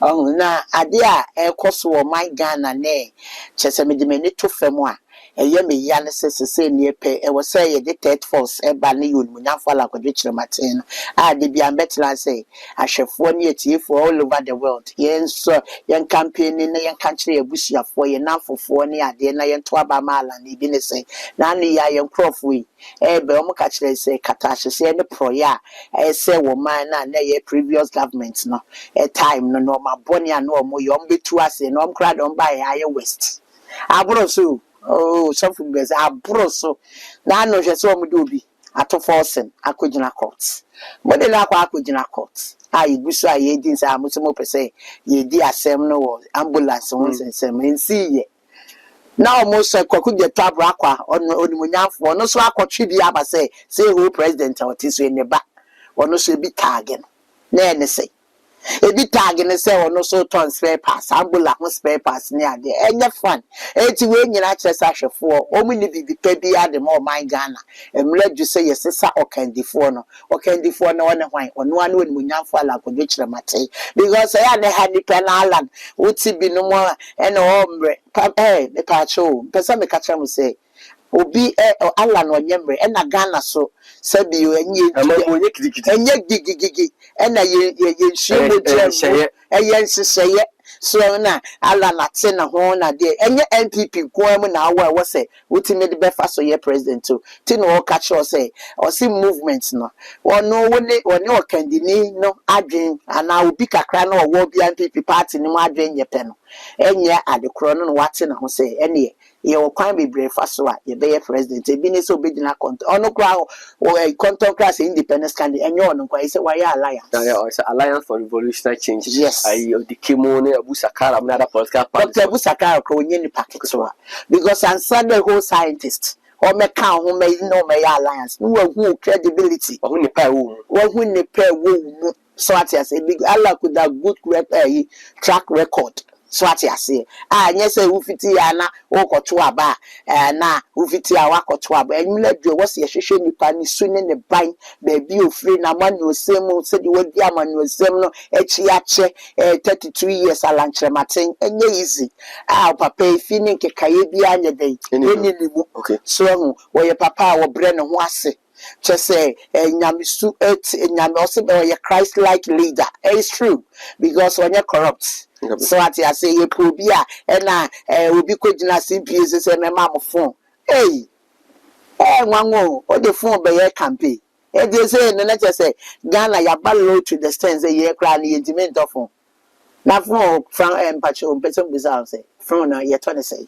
Oh, na adia e koso my Ghana ne. Chesame de meni to femwa. Eye me ya ne se ne pe e wo say ye the third force e ba ne yun munya fala ko dwechire maten de bia betla say ahwefo ne etiefo all over the world yen so yen campaign ne yen kanchire abusuafo ye nafofo ne ade na yen to aba mala ne bi ne say na ne ya yen crofo yi e be o mo ka kire say katahye say ne proya e say wo man na ye previous government no e time no ma boni an no mo yom betu ase no kra don ba ya west abro so. Oh, something bears abroso. Now, no, just so mudobi. Ato forcing, akujina courts. But then akujina courts. I wish I ye didn't say, I must per se, ye dear Sam no ambulance once and some and see ye. Now, most could get tab aqua on Munyam for no so aqua tribia, but say who president or tis in the back, or no so be tagging. Nay, say. Ebi tag ne say ono so ton spare pass ambula ho spare pass ne ade enye fun eti we nyina kyeresa hwefo o mu ni bibi pa bi ade mo man Ghana emra ju say yesesa okandifo no won hwan ono anu ni munyamfo ala kodwe kyerɛ mate because ya ne ha ni penalan uti bi no mo ene o mre pa me ka cho pesa me ka kyerɛ mo say obi ala no nyemre na Ghana so sabi yo enye gigigigi na ye nhwe modre nhyehyeye so na ala na te na ho na de enye NPP koam na awa wo say utime de befa so ye president to ti no ka cho say o si movement no ono woni okandini no adwen ana obi kakra na owo bi NPP party ni mo adwen ye pe no enye adekro no wate na ho say ene ye wo kwan be brefa so a ye be ye president e bi ne so obedina content ono kra o content class independence candidate enye ono kwa say why alliance it's alliance for revolutionary change. Yes, I the Kimone Abusakara another political party. Dr. Abusakara ko onye ni packet so because answer the whole scientist or me kan who may know my alliance no who credibility Who ni pa wo who ni pe wo so at say big Allah could have good track record. So what you say? Yes, ufiti ya na okoto aba na ufiti ya wakoto aba enwule dwe wose ye hwehwe nipa ni sune ne ban baby ofri na manu osem se di wodi amanu osem no echi ache 32 years alanchre maten enye easy papa efi ni nkekaye bi anye den eni limu so hu wo ye papa wo bre ne ho ase just say nyamisu nyame ose be ye Christ like leader. It's true because when you corrupt so at I say you probia na obi kogina CPS say me mam phone hey wanwo o the phone be your campaign e dey say na just say Ghana ya low to the stands say ye kra na intimate phone na phone from empacho person bizarre say phone na ye 26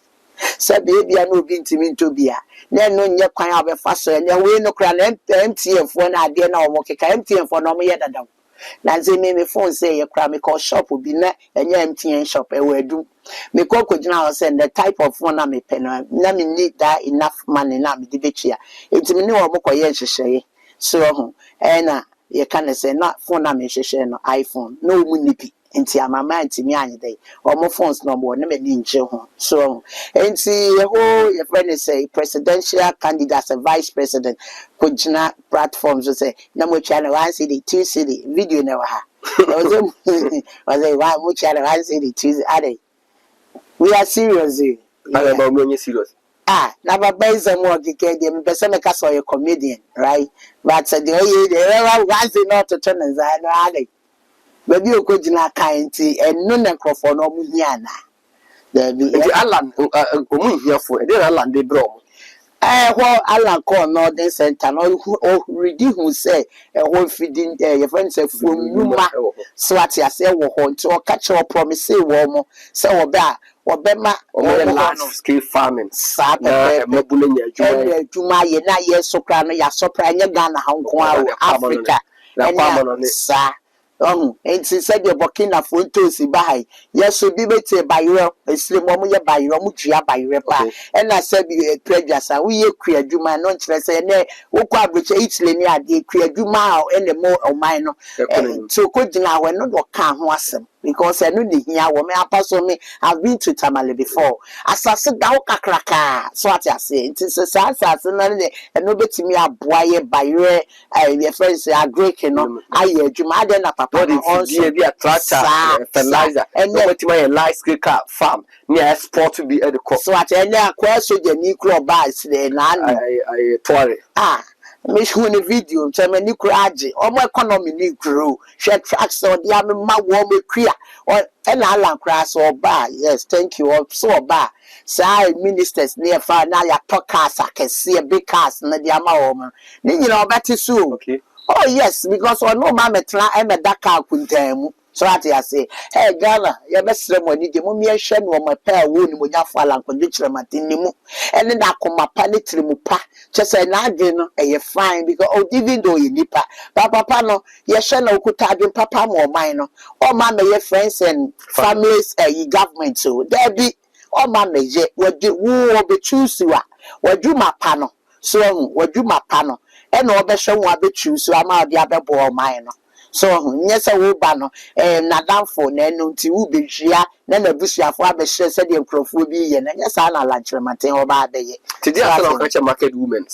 say baby na obi intimate bia na no nye kwan abefa so na we no kra na MTN phone na ade na o mo keka MTN phone na mo ye dada na nze me phone say ye kra me call shop bi na enye MTN shop e wadu me call kojina say the type of phone na me pen na me need that enough money na me de betua etimi ne wo mo koye nhyehyeye so ho na ye kan say na phone na me hyehyeye no iPhone no mu nipi enti amama ntimi anye dey omo phones no mo na me ni nche ho so enti ho your friend say presidential candidate as a vice president kojina platforms say na mo channel 1 city 2 city video na ha was a why mo channel 1 city 2 ade we are serious about me serious na baba is a more keke dem person make us a comedian right but the one say not to turn and ade baby okojina kainti eno na crofo no mu hia na there be Alan omu hia for e Alan dey bro what Alan call Northern Center no ready who say whole feeding your friend say from numa so what you say wo ho nti o catch your promise wo mo say wo be ma large scale farming na mabule nya adwuma ye na ye sokra no ya sopra nya Ghana ha nko Africa na kwama no sa Enti said the Burkina Faso by yes, so be better by your slim woman by your mutia by your pa. And I said, be prejudice, and we create you my non stress and what which each linear de create you mile and the more of mine. So could now when not can wasm. Because I know the here woman pass on me. I've been to Tamale before. As I said, down cracker. So what I say, it is a sad and nobody me a boy by your friends are great, you know. I hear you, madam, a papa, also be a tractor, fertilizer, and nobody my light car farm near sport to be at the court. So at any question, the new club buys the I told it. Miss who in a video, tell me Nikraji, or my economy Negro, she tracks on the army, my woman, Kria, or an Alan Crass or bar. Yes, thank you, so bar. Say, ministers near far now, your podcast, I can see a big cast in the Ama. You know, better soon. Okay. Oh, yes, because I know Mamma Tla and a Dakar Quintem. So I say, hey, Ghana, your best ceremony, the mummy shed on my pair wound when you fall and condition Martinimu. And then I come my panitrimupa, just an idea, and you're fine because oh, even though you nipper, Papa Pano, your shell could have been Papa more minor, or mamma, your friends and families, government too. There be, or mamma, what do woo be choose you are, what do my panel, so what do my panel, and all the show what be choose, so I'm out the other boy minor. So yes, I will ban na for no nti wo behia na na busia fo abehye se de mkrofo bi ye na yes ana lunch maten oba be ye today I can catch market women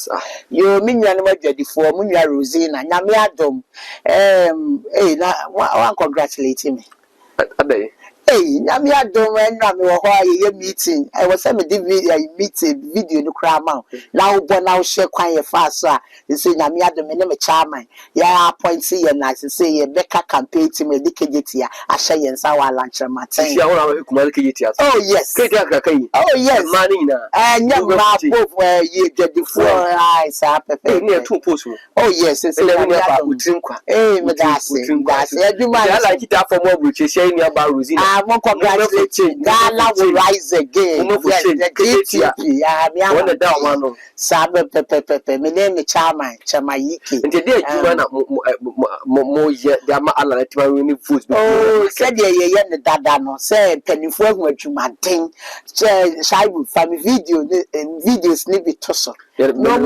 yo me nua no madwadifo mu nua Rosina nyame adom na one congratulate me aday hey nyame adom na me wo ho ye meeting I was say me meeting video no kra ma na wo na wo share kwan ye fa so a say nyame adom me me chairman ya appoint ye na say ye beka campaign team e dikejeti a ahye ye nsa wa lunch maten si awon awon kuma dikejeti oh yes oh yes mani na nya ma both ye dwadifo eyes pepe ni e tun post oh yes say nyame adom utinkwa me that's aduma I like it for more which share ni aba Rosina I want congratulations. Ghana will rise again. Yes, the GTP. I want to down one. Sabe pepe. Me name is Chairman Chamayiki. And today you wanna more yet. They are all let me win food. Oh, said ye dada no. Say penny for what you might think. Say shy with family videos need be tossed. No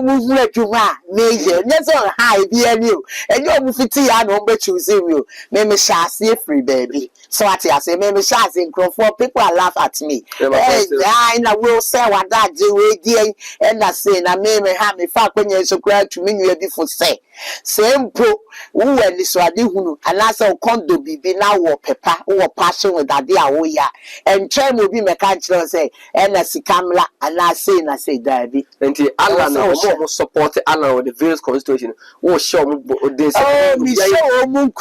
move let you ma major. Yes, high be you. And you fit ya no bet you see you. Me shall see free baby. So what I say, maybe shots in Crawford, people laugh at me. Hey, I will say what that do and I say, I may have me fuck when you're so glad to me, you before say. Same pro, who and this I do, and I say, condo be now or pepper or passion with that dear oh yeah. And try will be mechanical say, and I see Kamala, and I say, Daddy. And Alan more support Alan with the various constitution. Oh, show this. Oh, me show no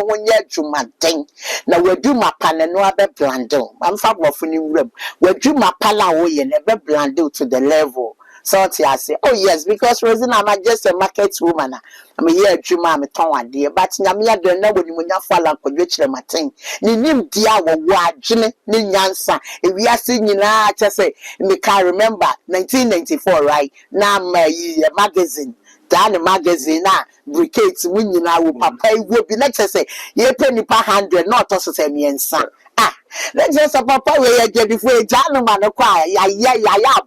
one yet to my thing. Now we do my pan and no other blando. I'm far off in the room. We do my pala away and never blando to the level. So I say, oh yes, because Rosina, I'm just a market woman. I'm a year to my tongue, dear, but Namia don't know when you fall and could reach them. Ni nim dia wa Jimmy, ni nyansa. If we are seeing you now, I just say, me can remember 1994, right? Now my magazine. Dan magazine na briquettes winning our papa will be let's say ye penny per 100 not also say me and son let's just a papa we get before gentleman acquire ya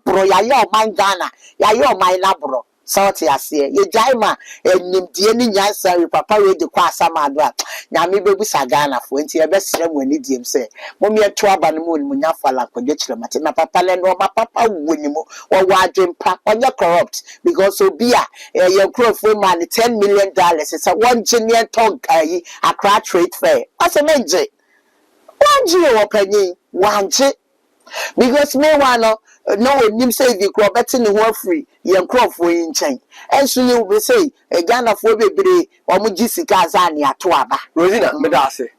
bro ya man Ghana ya my labro Salty I say ye jaima and ni nyansa papa we de kwa sama do nyame bebu sagana fo enti e besere mo ani diem se mommy to aba no mo ni nya fala kwadwe kire mate na papa le no ma papa woni mo wo wadwempa onye corrupt because obia ye crofo man $10 million is a 1 genius ton Accra trade fair ase menje wanji wo panyi wanji because me wano no nim say the crop betting the free yen crop for in chain and so you will say a Ghana for bebre or mujisika zani atuaba Rosina medase